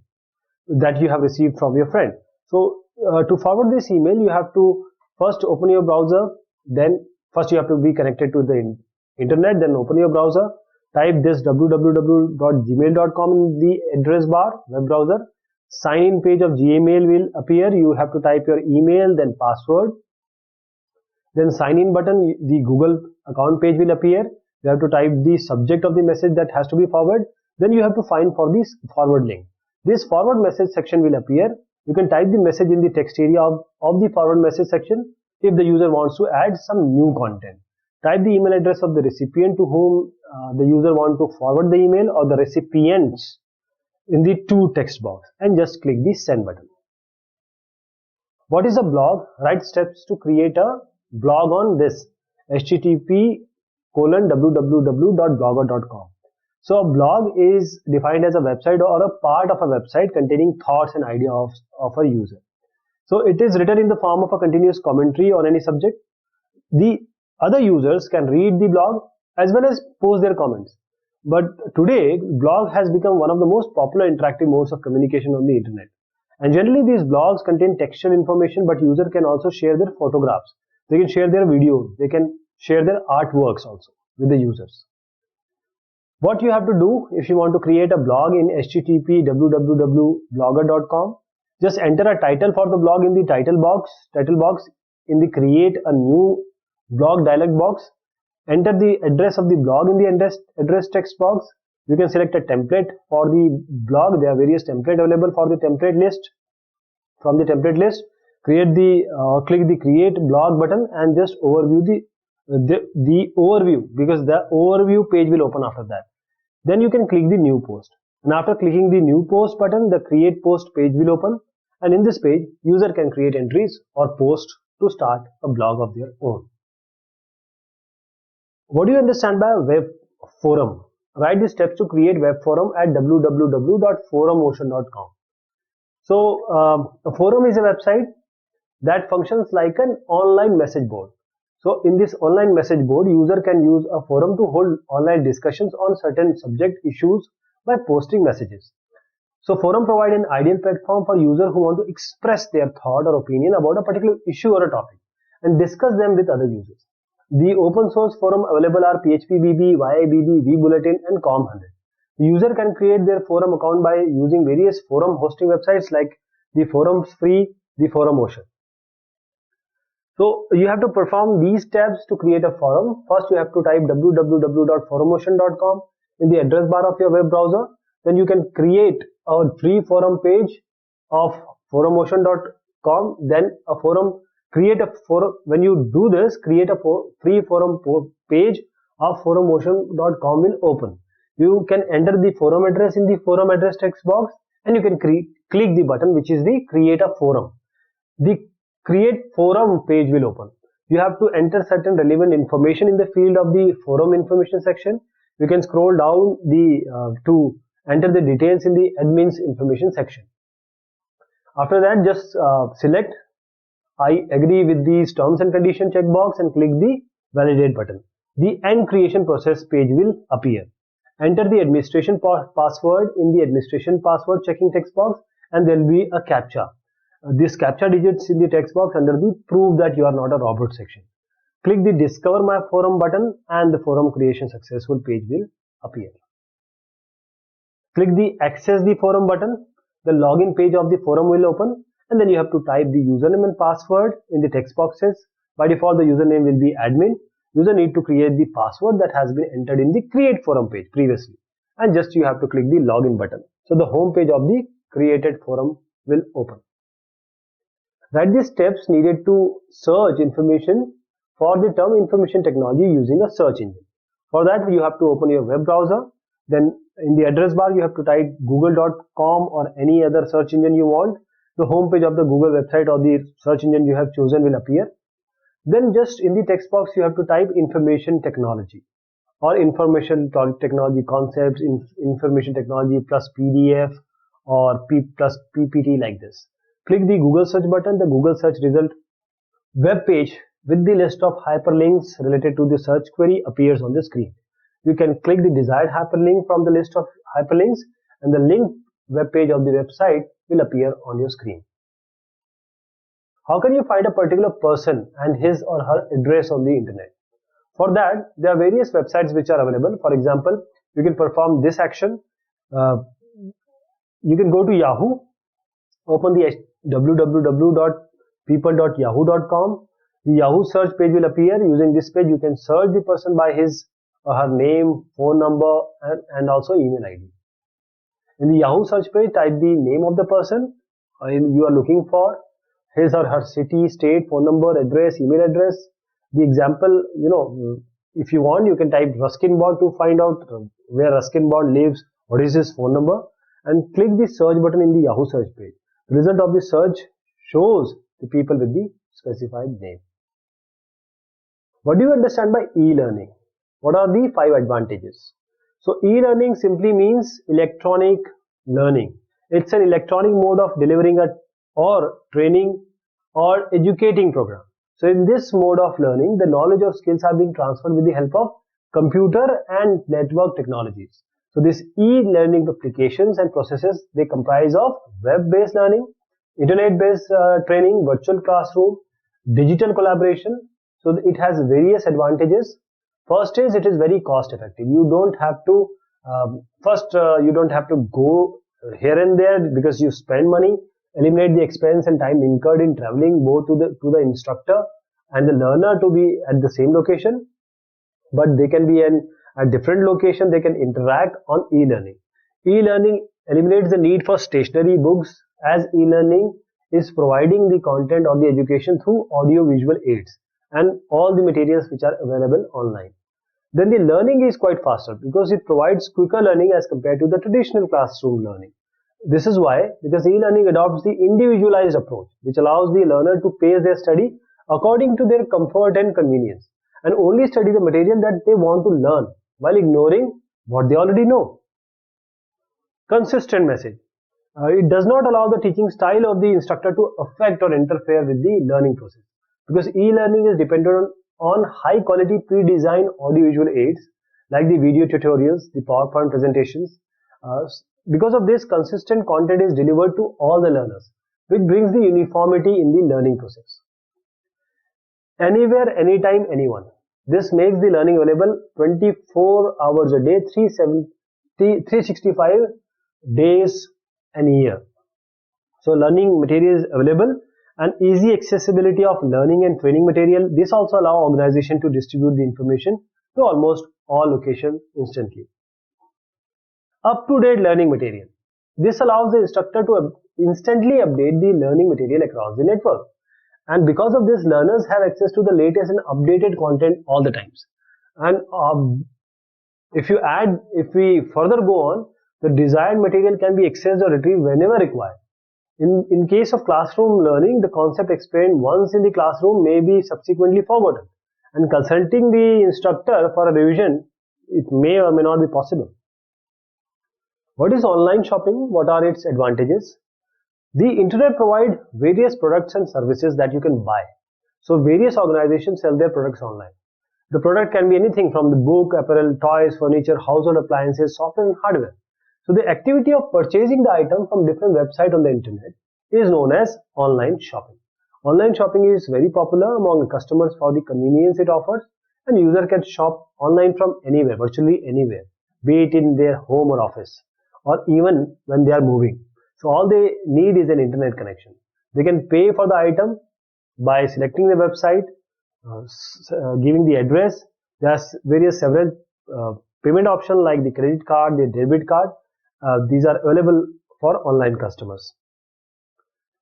that you have received from your friend. So to forward this email, you have to first open your browser. Then first you have to be connected to the internet. Then open your browser. Type this www.gmail.com in the address bar, web browser. Sign in page of Gmail will appear. You have to type your email, then password. Then sign in button, the Google account page will appear. You have to type the subject of the message that has to be forwarded. Then you have to find for this forward link. This forward message section will appear. You can type the message in the text area of the forward message section if the user wants to add some new content. Type the email address of the recipient to whom the user wants to forward the email, or the recipients, in the to text box, and just click the send button. What is a blog? Write steps to create a blog on this http://www.blogger.com. So a blog is defined as a website or a part of a website containing thoughts and ideas of a user. So it is written in the form of a continuous commentary on any subject. The other users can read the blog as well as post their comments. But today, blog has become one of the most popular interactive modes of communication on the internet. And generally, these blogs contain textual information, but user can also share their photographs. They can share their videos. They can share their artworks also with the users. What you have to do if you want to create a blog in http://www.blogger.com, just enter a title for the blog in the title box. In the create a new blog dialog box. Enter the address of the blog in the address text box. You can select a template for the blog. There are various templates available for the template list. From the template list, click the create blog button and just overview the overview, because the overview page will open after that. Then you can click the new post, and after clicking the new post button, the create post page will open, and in this page user can create entries or post to start a blog of their own. What do you understand by a web forum? Write the steps to create web forum at www.forumotion.com. So a forum is a website that functions like an online message board. So in this online message board, user can use a forum to hold online discussions on certain subject issues by posting messages. So forum provide an ideal platform for users who want to express their thought or opinion about a particular issue or a topic and discuss them with other users. The open source forum available are PHPBB, YABB, vBulletin, and Com100. The user can create their forum account by using various forum hosting websites like the Forums Free, the ForumOcean. So you have to perform these steps to create a forum. First, you have to type www.forumocean.com in the address bar of your web browser. Then you can create a free forum page of forumocean.com. Then a forum. Create a forum. When you do this, create a free forum page of forumocean.com will open. You can enter the forum address in the forum address text box, and you can click the button which is the create a forum. The create forum page will open. You have to enter certain relevant information in the field of the forum information section. You can scroll down to enter the details in the admin's information section. After that, just select I agree with these terms and condition checkbox and click the validate button. The end creation process page will appear. Enter the administration password in the administration password checking text box, and there will be a CAPTCHA. This CAPTCHA digits in the text box under the prove that you are not a robot section. Click the discover my forum button and the forum creation successful page will appear. Click the access the forum button. The login page of the forum will open, and then you have to type the username and password in the text boxes. By default, the username will be admin. User need to create the password that has been entered in the create forum page previously, and just you have to click the login button. So the home page of the created forum will open. Write the steps needed to search information for the term information technology using a search engine. For that, you have to open your web browser. Then in the address bar, you have to type google.com or any other search engine you want. The home page of the Google website or the search engine you have chosen will appear. Then just in the text box, you have to type information technology or information technology concepts, information technology plus PDF or P plus PPT like this. Click the Google search button. The Google search result web page with the list of hyperlinks related to the search query appears on the screen. You can click the desired hyperlink from the list of hyperlinks, and the linked web page of the website will appear on your screen. How can you find a particular person and his or her address on the internet? For that, there are various websites which are available. For example, you can perform this action. You can go to Yahoo, open the www.people.yahoo.com. The Yahoo search page will appear. Using this page, you can search the person by his or her name, phone number, and also email ID. In the Yahoo search page, type the name of the person you are looking for, his or her city, state, phone number, address, email address. The example, if you want, you can type Ruskin Bond to find out where Ruskin Bond lives, what is his phone number, and click the search button in the Yahoo search page. The result of the search shows the people with the specified name. What do you understand by e-learning? What are the 5 advantages? So e-learning simply means electronic learning. It's an electronic mode of delivering or training or educating program. So in this mode of learning, the knowledge or skills are being transferred with the help of computer and network technologies. So these e-learning applications and processes, they comprise of web-based learning, internet-based training, virtual classroom, digital collaboration. So it has various advantages. First is it is very cost effective. You don't have to you don't have to go here and there because you spend money. Eliminate the expense and time incurred in traveling both to the instructor and the learner to be at the same location, but they can be at different location. They can interact on e-learning. E-learning eliminates the need for stationary books, as e-learning is providing the content or the education through audio visual aids and all the materials which are available online. Then the learning is quite faster because it provides quicker learning as compared to the traditional classroom learning. This is why, because e-learning adopts the individualized approach, which allows the learner to pace their study according to their comfort and convenience, and only study the material that they want to learn while ignoring what they already know. Consistent message. It does not allow the teaching style of the instructor to affect or interfere with the learning process, because e-learning is dependent on high quality pre-designed audiovisual aids like the video tutorials, the PowerPoint presentations. Because of this, consistent content is delivered to all the learners, which brings the uniformity in the learning process. Anywhere, anytime, anyone. This makes the learning available 24 hours a day, 365 days an year. So learning material is available, and easy accessibility of learning and training material. This also allows organization to distribute the information to almost all locations instantly. Up-to-date learning material. This allows the instructor to instantly update the learning material across the network. And because of this, learners have access to the latest and updated content all the times. And if we further go on, the desired material can be accessed or retrieved whenever required. In case of classroom learning, the concept explained once in the classroom may be subsequently forgotten, and consulting the instructor for a revision, it may or may not be possible. What is online shopping? What are its advantages? The internet provides various products and services that you can buy. So various organizations sell their products online. The product can be anything from the book, apparel, toys, furniture, household appliances, software and hardware. So the activity of purchasing the item from different websites on the internet is known as online shopping. Online shopping is very popular among customers for the convenience it offers, and user can shop online from anywhere, virtually anywhere, be it in their home or office, or even when they are moving. So all they need is an internet connection. They can pay for the item by selecting the website, giving the address. There's various several payment options like the credit card, the debit card. These are available for online customers.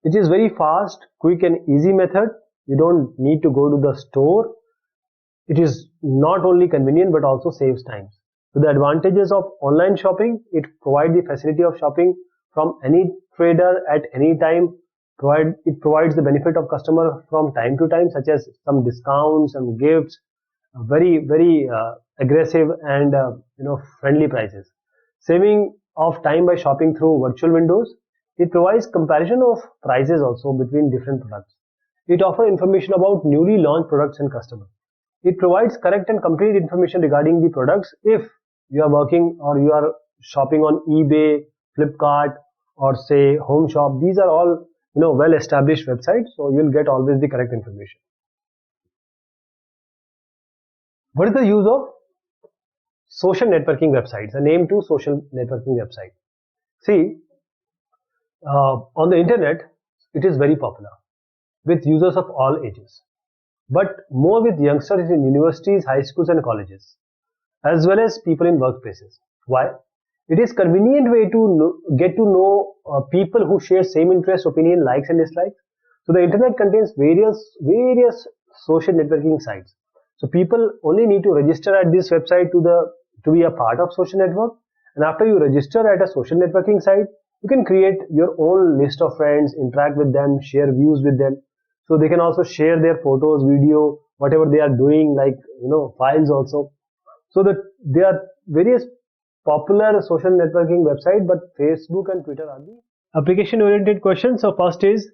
It is very fast, quick and easy method. You don't need to go to the store. It is not only convenient but also saves time. So the advantages of online shopping, it provides the facility of shopping from any trader at any time. It provides the benefit of customer from time to time, such as some discounts and gifts, very aggressive and friendly prices. Saving of time by shopping through virtual windows. It provides comparison of prices also between different products. It offers information about newly launched products and customers. It provides correct and complete information regarding the products if you are working or you are shopping on eBay, Flipkart, or say Home Shop. These are all well established websites, so you'll get always the correct information. What is the use of social networking websites? A name to social networking website. See, on the internet, it is very popular with users of all ages, but more with youngsters in universities, high schools and colleges, as well as people in workplaces. Why? It is convenient way to get to know people who share same interest, opinion, likes and dislikes. So the internet contains various social networking sites. So people only need to register at this website to be a part of social network. And after you register at a social networking site, you can create your own list of friends, interact with them, share views with them. So they can also share their photos, video, whatever they are doing, like files also. So that there are various popular social networking websites, but Facebook and Twitter are the application oriented questions. So first is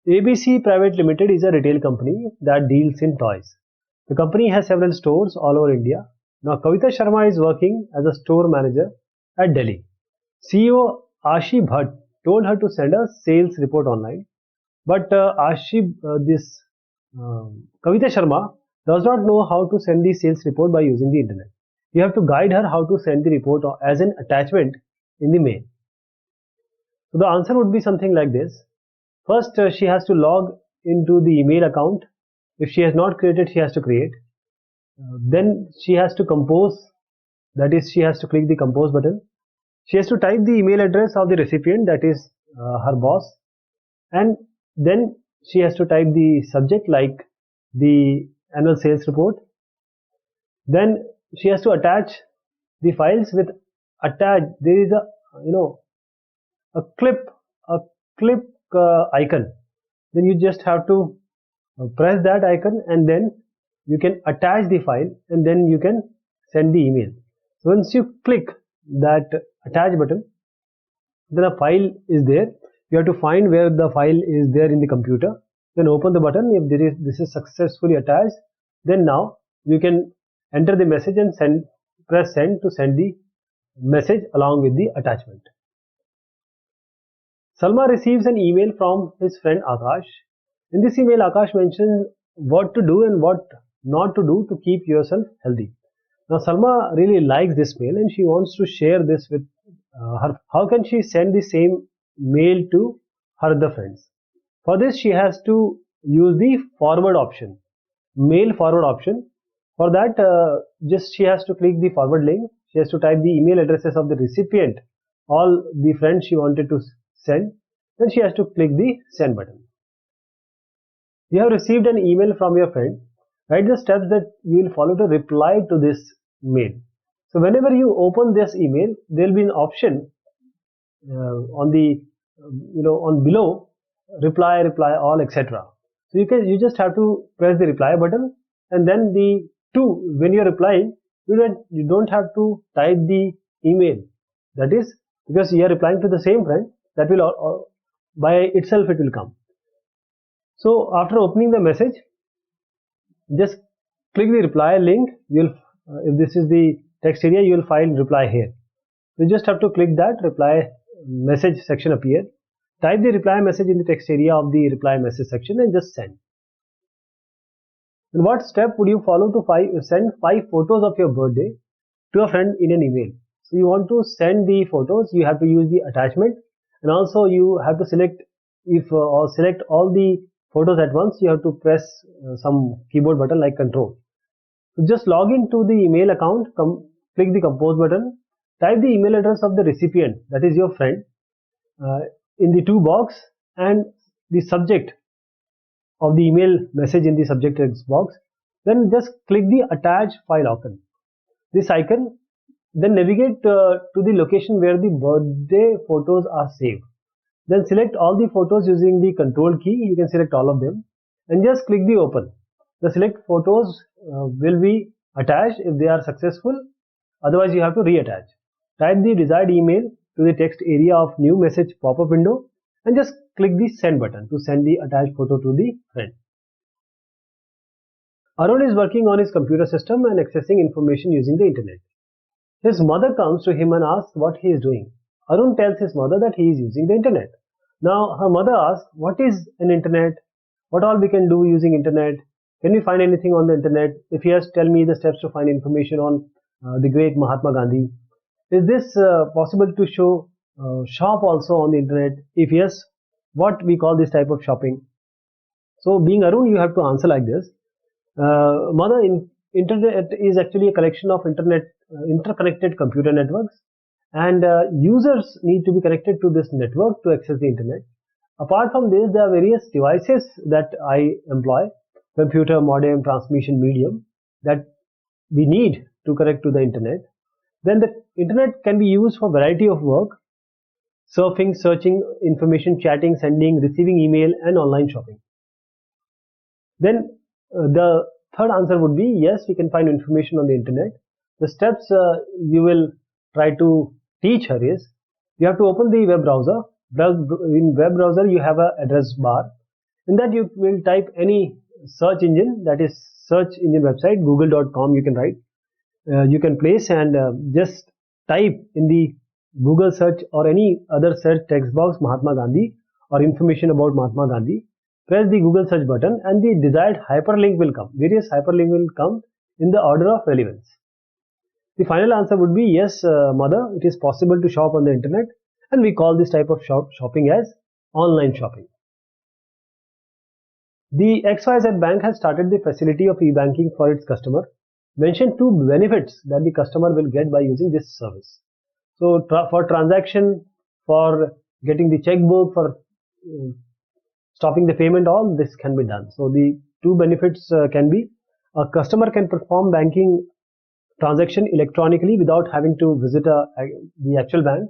ABC Private Limited is a retail company that deals in toys. The company has several stores all over India. Now Kavita Sharma is working as a store manager at Delhi. CEO Ashi Bhatt told her to send a sales report online, but Kavita Sharma does not know how to send the sales report by using the internet. You have to guide her how to send the report as an attachment in the mail. So the answer would be something like this. First, she has to log into the email account. If she has not created, she has to create. Then she has to compose. That is, she has to click the compose button. She has to type the email address of the recipient, that is her boss. And then she has to type the subject like the annual sales report. Then she has to attach the files with there is a clip icon. Then you just have to press that icon and then you can attach the file and then you can send the email. So once you click that attach button, then a file is there. You have to find where the file is there in the computer. Then open the button. If this is successfully attached, then now you can enter the message and press send to send the message along with the attachment. Salma receives an email from his friend Akash. In this email, Akash mentions what to do and what not to do to keep yourself healthy. Now Salma really likes this mail and she wants to share this with her. How can she send the same mail to her other friends? For this, she has to use the forward option, mail forward option. For that, just she has to click the forward link. She has to type the email addresses of the recipient, all the friends she wanted to send. Then she has to click the send button. You have received an email from your friend. Write the steps that you will follow to reply to this mail. So whenever you open this email, there will be an option on the on below reply all, etc. So you just have to press the reply button, and then when you are replying, you don't have to type the email. That is because you are replying to the same friend, that will by itself it will come. So after opening the message, just click the reply link. You'll if this is the text area, you will find reply here. You just have to click that. Reply message section appear. Type the reply message in the text area of the reply message section and just send. And what step would you follow to send 5 photos of your birthday to a friend in an email? So you want to send the photos, you have to use the attachment, and also you have to select or select all the photos at once. You have to press some keyboard button like control. So just log into the email account, click the compose button, type the email address of the recipient, that is your friend, in the to box, and the subject of the email message in the subject text box. Then just click the attach file icon. This icon, then navigate to the location where the birthday photos are saved. Then select all the photos using the control key. You can select all of them and just click the open. The select photos will be attached if they are successful. Otherwise you have to reattach. Type the desired email to the text area of new message pop-up window and just click the send button to send the attached photo to the friend. Arun is working on his computer system and accessing information using the internet. His mother comes to him and asks what he is doing. Arun tells his mother that he is using the internet. Now her mother asks, what is an internet? What all we can do using internet? Can we find anything on the internet? If yes, tell me the steps to find information on the great Mahatma Gandhi. Is this possible to shop also on the internet? If yes, what we call this type of shopping? So being Arun, you have to answer like this. Mother, internet is actually a collection of interconnected computer networks, and users need to be connected to this network to access the internet. Apart from this, there are various devices that I employ, computer, modem, transmission medium, that we need to connect to the internet. Then the internet can be used for variety of work: surfing, searching information, chatting, sending, receiving email, and online shopping. Then the third answer would be yes, we can find information on the internet. The steps you will try to teach her is, you have to open the web browser. In web browser you have an address bar. In that you will type any search engine, that is search engine website, google.com you can write. You can place and just type in the Google search or any other search text box Mahatma Gandhi or information about Mahatma Gandhi. Press the Google search button and the desired hyperlink will come. Various hyperlink will come in the order of relevance. The final answer would be yes, mother, it is possible to shop on the internet, and we call this type of shopping as online shopping. The XYZ Bank has started the facility of e-banking for its customer. Mention 2 benefits that the customer will get by using this service. So for transaction, for getting the checkbook, for stopping the payment, all this can be done. So the 2 benefits can be, a customer can perform banking transaction electronically without having to visit the actual bank,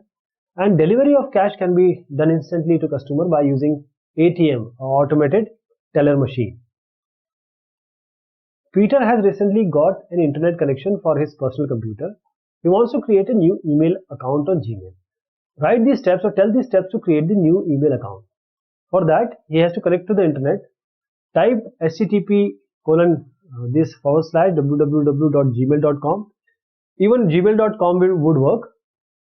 and delivery of cash can be done instantly to customer by using ATM, or automated teller machine. Peter has recently got an internet connection for his personal computer. He wants to create a new email account on Gmail. Write these steps or tell these steps to create the new email account. For that, he has to connect to the internet. Type http://www.gmail.com. Even gmail.com would work.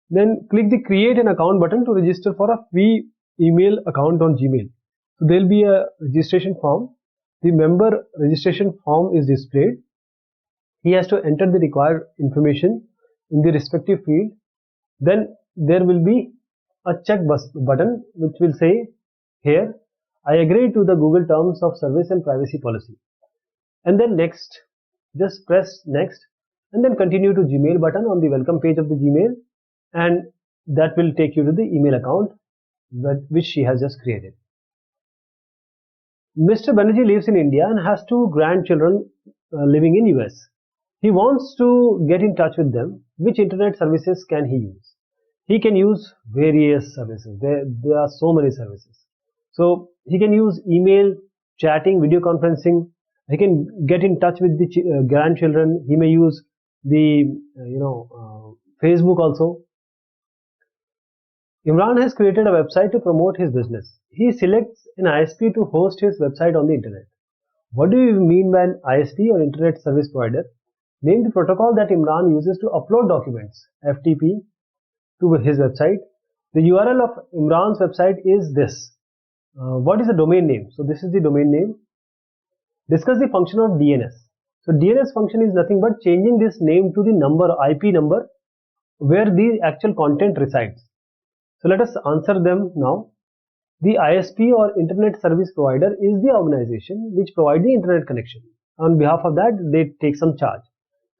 Then click the create an account button to register for a free email account on Gmail. So there will be a registration form. The member registration form is displayed. He has to enter the required information in the respective field. Then there will be a check button which will say here, I agree to the Google terms of service and privacy policy. And then next, just press next and then continue to Gmail button on the welcome page of the Gmail, and that will take you to the email account which she has just created. Mr. Banerjee lives in India and has 2 grandchildren living in US. He wants to get in touch with them. Which internet services can he use? He can use various services. There are so many services. So he can use email, chatting, video conferencing. He can get in touch with the grandchildren. He may use the Facebook also. Imran has created a website to promote his business. He selects an ISP to host his website on the internet. What do you mean by an ISP or Internet Service Provider? Name the protocol that Imran uses to upload documents, FTP, to his website. The URL of Imran's website is this. What is the domain name? So this is the domain name. Discuss the function of DNS. So DNS function is nothing but changing this name to the number, IP number, where the actual content resides. So let us answer them now. The ISP or Internet Service Provider is the organization which provides the internet connection. On behalf of that, they take some charge.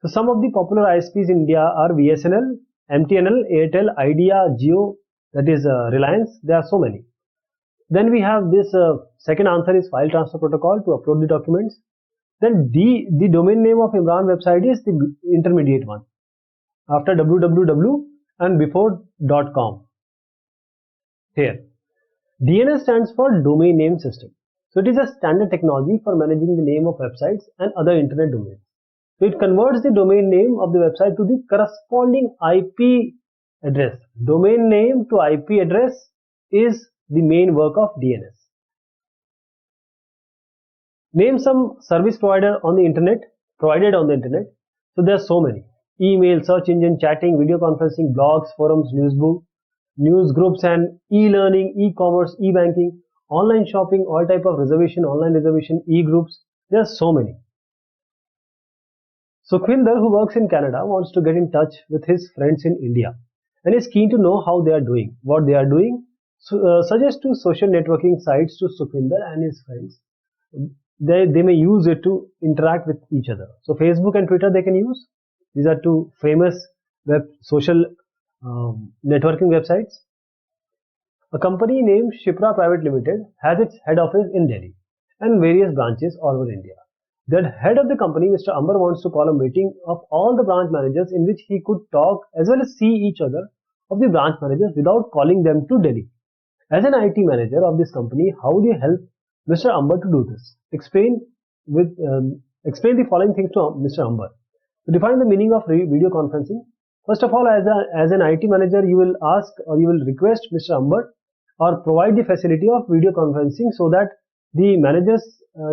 So some of the popular ISPs in India are BSNL, MTNL, Airtel, Idea, Jio, that is Reliance. There are so many. Then we have this second answer is file transfer protocol to upload the documents. Then the domain name of Imran website is the intermediate one. After www and before .com. Here. DNS stands for Domain Name System. So it is a standard technology for managing the name of websites and other internet domains. So it converts the domain name of the website to the corresponding IP address. Domain name to IP address is the main work of DNS. Name some service provider on the internet, provided on the internet. So there are so many. Email, search engine, chatting, video conferencing, blogs, forums, news groups and e-learning, e-commerce, e-banking, online shopping, all type of reservation, online reservation, e-groups. There are so many. Sukhvinder, who works in Canada, wants to get in touch with his friends in India and is keen to know how they are doing, what they are doing. Suggest two social networking sites to Sukhvinder and his friends. They may use it to interact with each other. So Facebook and Twitter they can use. These are two famous social networking websites. A company named Shipra Private Limited has its head office in Delhi and various branches all over India. The head of the company, Mr. Amber, wants to call a meeting of all the branch managers in which he could talk as well as see each other of the branch managers without calling them to Delhi. As an IT manager of this company, how would you help Mr. Amber to do this? Explain the following things to Mr. Amber. To define the meaning of video conferencing, first of all, as an IT manager, you will ask or you will request Mr. Amber or provide the facility of video conferencing so that the managers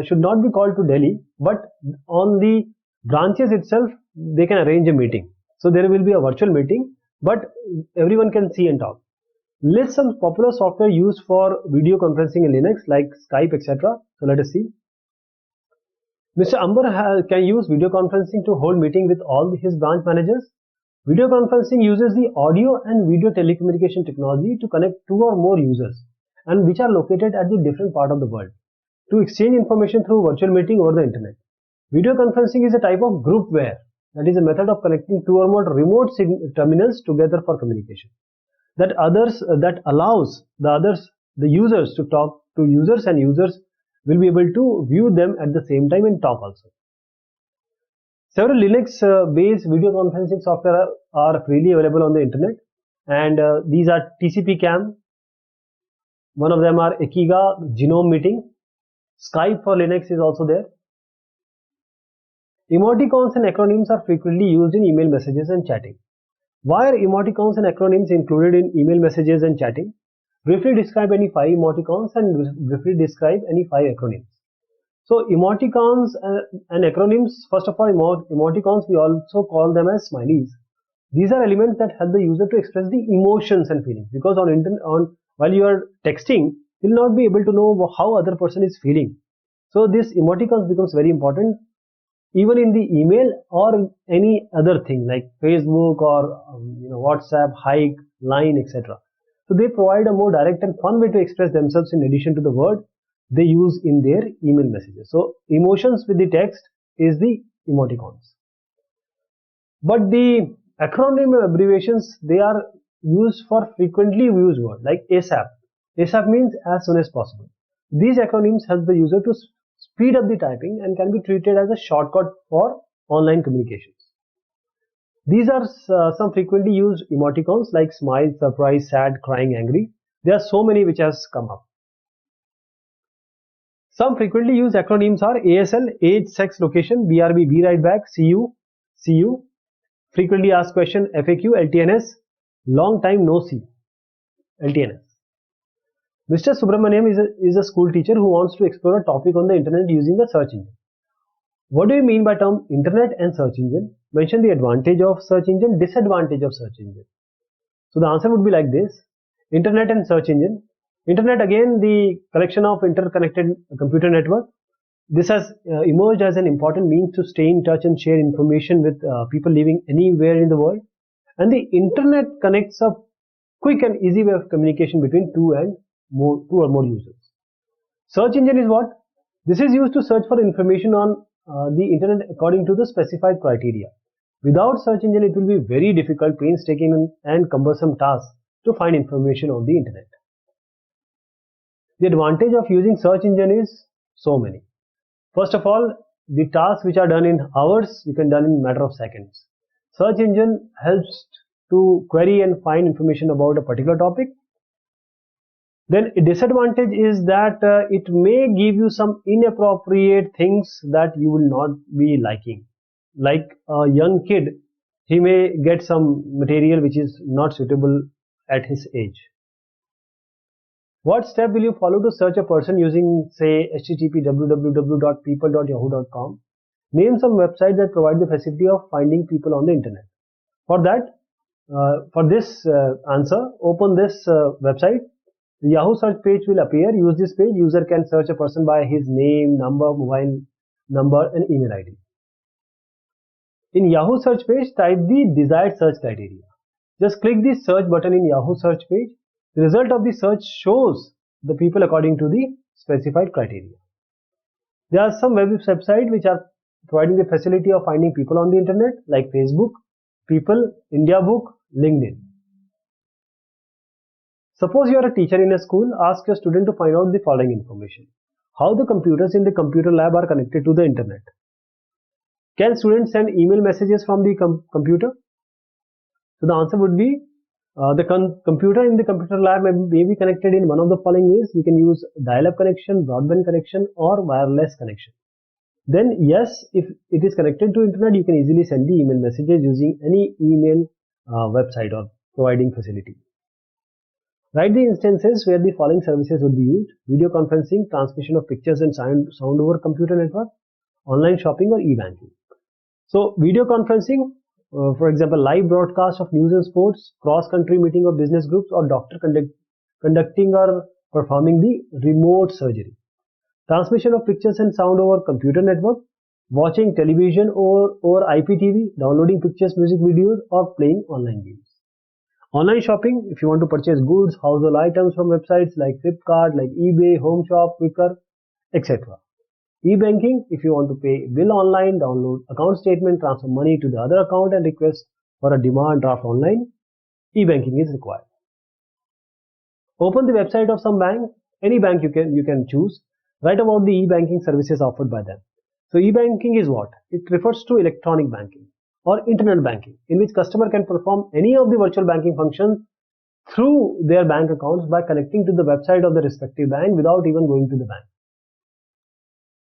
should not be called to Delhi, but on the branches itself, they can arrange a meeting. So there will be a virtual meeting, but everyone can see and talk. List some popular software used for video conferencing in Linux like Skype, etc. So let us see. Mr. Amber can use video conferencing to hold meeting with all his branch managers. Video conferencing uses the audio and video telecommunication technology to connect two or more users and which are located at the different part of the world to exchange information through virtual meeting over the internet. Video conferencing is a type of groupware, that is a method of connecting two or more remote terminals together for communication. That allows the users to talk to users and users will be able to view them at the same time and talk also. Several Linux-based video conferencing software are freely available on the internet, and these are TCP/CAM. One of them are Ekiga, Genome Meeting. Skype for Linux is also there. Emoticons and acronyms are frequently used in email messages and chatting. Why are emoticons and acronyms included in email messages and chatting? Briefly describe any 5 emoticons and briefly describe any 5 acronyms. So emoticons and acronyms, first of all, emoticons we also call them as smileys. These are elements that help the user to express the emotions and feelings, because while you are texting, you will not be able to know how other person is feeling. So this emoticons becomes very important even in the email or any other thing like Facebook or WhatsApp, Hike, Line, etc. So they provide a more direct and fun way to express themselves in addition to the word they use in their email messages. So emotions with the text is the emoticons. But the acronym abbreviations, they are used for frequently used words like ASAP. ASAP means as soon as possible. These acronyms help the user to speed up the typing and can be treated as a shortcut for online communications. These are some frequently used emoticons like smile, surprise, sad, crying, angry. There are so many which has come up. Some frequently used acronyms are ASL, age, sex, location, BRB, be right back, see you, frequently asked question, FAQ, LTNS, long time no see, LTNS. Mr. Subramaniam is a school teacher who wants to explore a topic on the internet using a search engine. What do you mean by term internet and search engine? Mention the advantage of search engine, disadvantage of search engine. So the answer would be like this. Internet and search engine. Internet, again, the collection of interconnected computer network. This has emerged as an important means to stay in touch and share information with people living anywhere in the world. And the internet connects a quick and easy way of communication between two or more users. Search engine is what? This is used to search for information on the internet according to the specified criteria. Without search engine, it will be very difficult, painstaking and cumbersome task to find information on the internet. The advantage of using search engine is so many. First of all, the tasks which are done in hours, you can done in a matter of seconds. Search engine helps to query and find information about a particular topic. Then a disadvantage is that it may give you some inappropriate things that you will not be liking. Like a young kid, he may get some material which is not suitable at his age. What step will you follow to search a person using, say, http www.people.yahoo.com? Name some websites that provide the facility of finding people on the internet. For that, for this answer, open this website. The Yahoo search page will appear. Use this page. User can search a person by his name, number, mobile number, and email ID. In Yahoo search page, type the desired search criteria. Just click the search button in Yahoo search page. The result of the search shows the people according to the specified criteria. There are some websites which are providing the facility of finding people on the internet, like Facebook, People, India Book, LinkedIn. Suppose you are a teacher in a school, ask your student to find out the following information. How the computers in the computer lab are connected to the internet. Can students send email messages from the computer? So the answer would be the computer in the computer lab may be connected in one of the following ways. You can use dial-up connection, broadband connection, or wireless connection. Then yes, if it is connected to internet, you can easily send the email messages using any email website or providing facility. Write the instances where the following services would be used: video conferencing, transmission of pictures and sound over computer network, online shopping, or e-banking. So video conferencing, for example, live broadcast of news and sports, cross-country meeting of business groups, or doctor conducting or performing the remote surgery. Transmission of pictures and sound over computer network, watching television or IPTV, downloading pictures, music videos, or playing online games. Online shopping, if you want to purchase goods, household items from websites like Flipkart, like eBay, Home Shop, Quikr, etc. E-banking, if you want to pay bill online, download account statement, transfer money to the other account, and request for a demand draft online, e-banking is required. Open the website of some bank, any bank you can choose. Write about the e-banking services offered by them. So e-banking is what? It refers to electronic banking or internet banking, in which customer can perform any of the virtual banking functions through their bank accounts by connecting to the website of the respective bank without even going to the bank.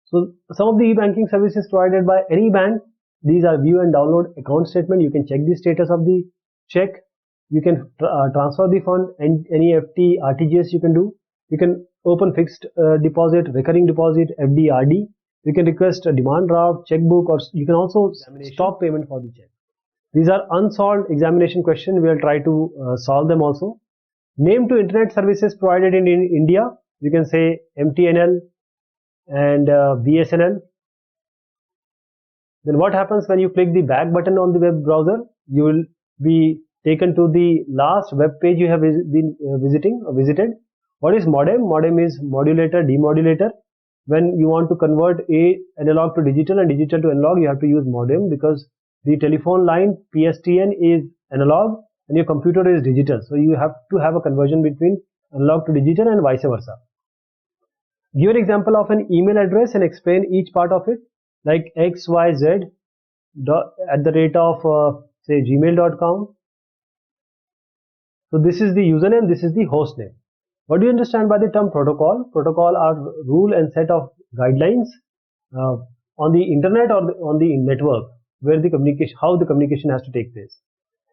So some of the e-banking services provided by any bank, these are view and download account statement. You can check the status of the check. You can transfer the fund, and NEFT, RTGS you can do. You can open fixed deposit, recurring deposit, FD, RD. You can request a demand draft, checkbook, or you can also stop payment for the check. These are unsolved examination questions. We will try to solve them also. Name to internet services provided in India. You can say MTNL and BSNL. Then what happens when you click the back button on the web browser? You will be taken to the last web page you have been visited. What is modem? Modem is modulator, demodulator. When you want to convert analog to digital and digital to analog, you have to use modem, because the telephone line PSTN is analog and your computer is digital. So you have to have a conversion between analog to digital and vice versa. Give an example of an email address and explain each part of it, like xyz at the rate of say gmail.com. So this is the username, this is the host name. What do you understand by the term protocol? Protocol are rule and set of guidelines on the internet or on the network where the communication, how the communication has to take place.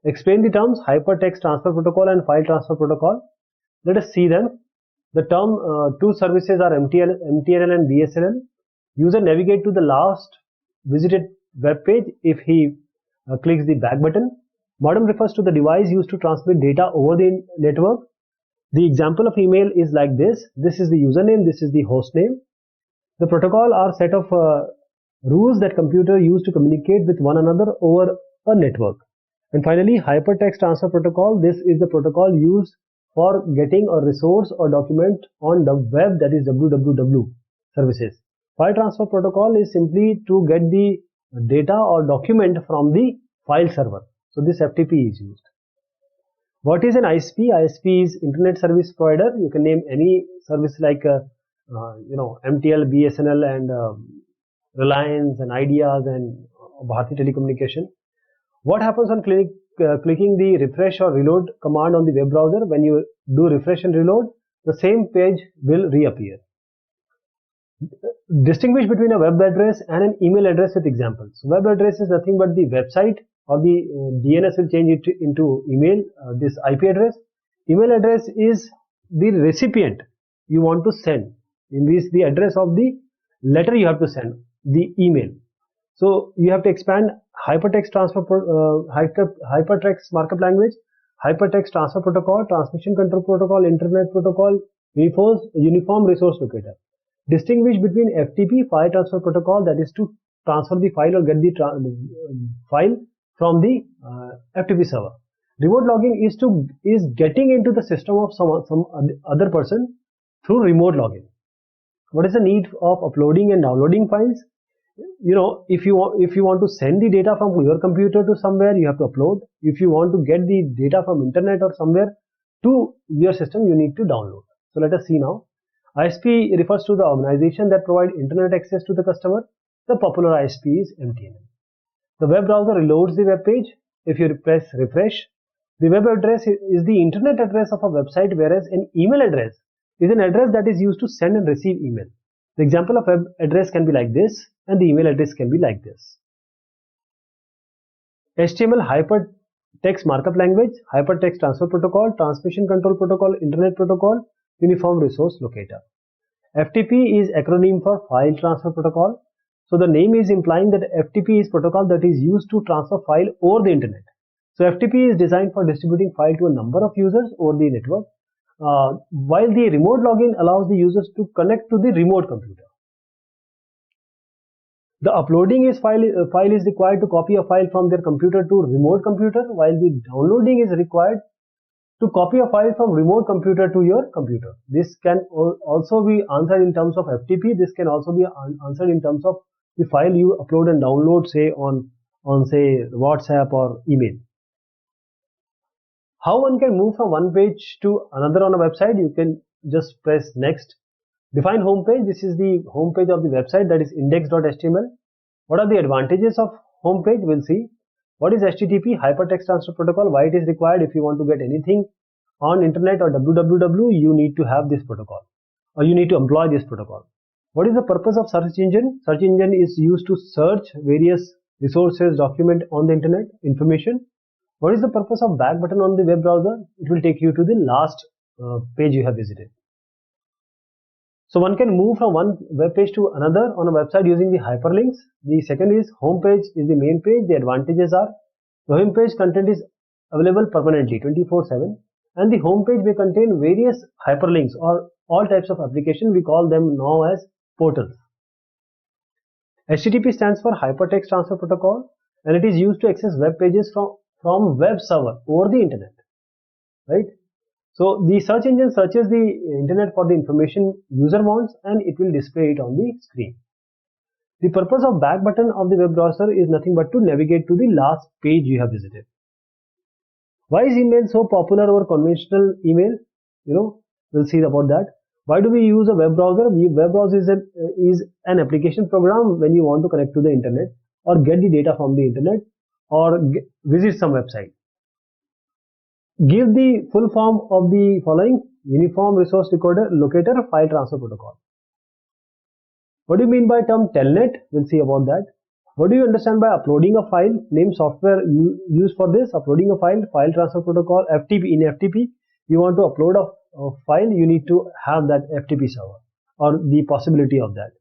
Explain the terms hypertext transfer protocol and file transfer protocol. Let us see them. The term two services are MTNL and BSNL. User navigate to the last visited web page if he clicks the back button. Modem refers to the device used to transmit data over the network. The example of email is like this. This is the username, this is the host name. The protocol are set of rules that computer use to communicate with one another over a network. And finally, hypertext transfer protocol. This is the protocol used for getting a resource or document on the web, that is www services. File transfer protocol is simply to get the data or document from the file server. So this FTP is used. What is an ISP? ISP is Internet Service Provider. You can name any service like MTL, BSNL, and Reliance, and Ideas, and Bharti Telecommunication. What happens on clicking the refresh or reload command on the web browser? When you do refresh and reload, the same page will reappear. Distinguish between a web address and an email address with examples. Web address is nothing but the website, or the DNS will change it into email, this IP address. Email address is the recipient you want to send. In this, the address of the letter you have to send, the email. So you have to expand hypertext transfer, hypertext markup language, hypertext transfer protocol, transmission control protocol, internet protocol, uniform resource locator. Distinguish between FTP, file transfer protocol, that is to transfer the file or get the file from the FTP server. Remote logging is getting into the system of some other person through remote login. What is the need of uploading and downloading files? If you want to send the data from your computer to somewhere, you have to upload. If you want to get the data from internet or somewhere to your system, you need to download. So let us see now. ISP refers to the organization that provide internet access to the customer. The popular ISP is MTNL. The web browser reloads the web page. If you press refresh, the web address is the internet address of a website, whereas an email address is an address that is used to send and receive email. The example of web address can be like this, and the email address can be like this. HTML hypertext markup language, hypertext transfer protocol, transmission control protocol, internet protocol, uniform resource locator. FTP is acronym for file transfer protocol. So the name is implying that FTP is protocol that is used to transfer file over the internet. So FTP is designed for distributing file to a number of users over the network, while the remote login allows the users to connect to the remote computer. The uploading file is required to copy a file from their computer to remote computer, while the downloading is required to copy a file from remote computer to your computer. This can also be answered in terms of FTP. This can also be answered in terms of the file you upload and download, say on say WhatsApp or email. How one can move from one page to another on a website? You can just press next. Define home page. This is the home page of the website, that is index.html. What are the advantages of home page? We'll see. What is HTTP, hypertext transfer protocol? Why it is required? If you want to get anything on internet or www, you need to have this protocol, or you need to employ this protocol. What is the purpose of search engine? Search engine is used to search various resources, document on the internet, information. What is the purpose of back button on the web browser? It will take you to the last page you have visited. So one can move from one web page to another on a website using the hyperlinks. The second is home page is the main page. The advantages are the home page content is available permanently 24/7, and the home page may contain various hyperlinks or all types of application. We call them now as portals. HTTP stands for Hypertext Transfer Protocol, and it is used to access web pages from web server over the internet, right? So the search engine searches the internet for the information user wants, and it will display it on the screen. The purpose of back button of the web browser is nothing but to navigate to the last page you have visited. Why is email so popular over conventional email? We'll see about that. Why do we use a web browser? Web browser is an application program when you want to connect to the internet or get the data from the internet or visit some website. Give the full form of the following: Uniform Resource Locator, File Transfer Protocol. What do you mean by term telnet? We'll see about that. What do you understand by uploading a file? Name software used for this. Uploading a file, File Transfer Protocol, FTP. In FTP, you want to upload file, you need to have that FTP server or the possibility of that.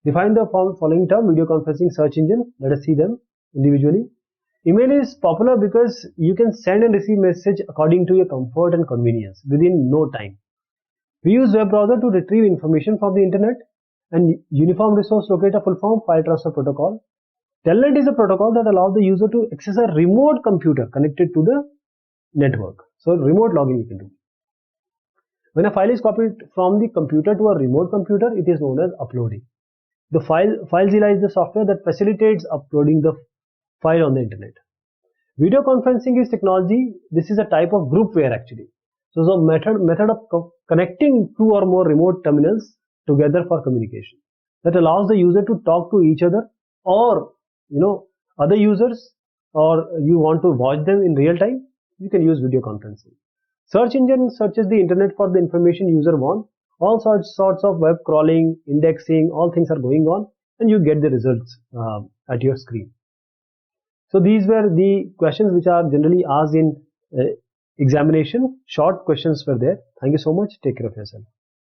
Define the following term: video conferencing, search engine. Let us see them individually. Email is popular because you can send and receive message according to your comfort and convenience within no time. We use web browser to retrieve information from the internet, and Uniform Resource Locator, full form, file transfer protocol. Telnet is a protocol that allows the user to access a remote computer connected to the network. So remote login you can do. When a file is copied from the computer to a remote computer, it is known as uploading. The FileZilla is the software that facilitates uploading the file on the internet. Video conferencing is technology. This is a type of groupware actually. So the method of connecting two or more remote terminals together for communication that allows the user to talk to each other, or other users, or you want to watch them in real time, you can use video conferencing. Search engine searches the internet for the information user want. All sorts of web crawling, indexing, all things are going on, and you get the results at your screen. So these were the questions which are generally asked in examination. Short questions were there. Thank you so much. Take care of yourself.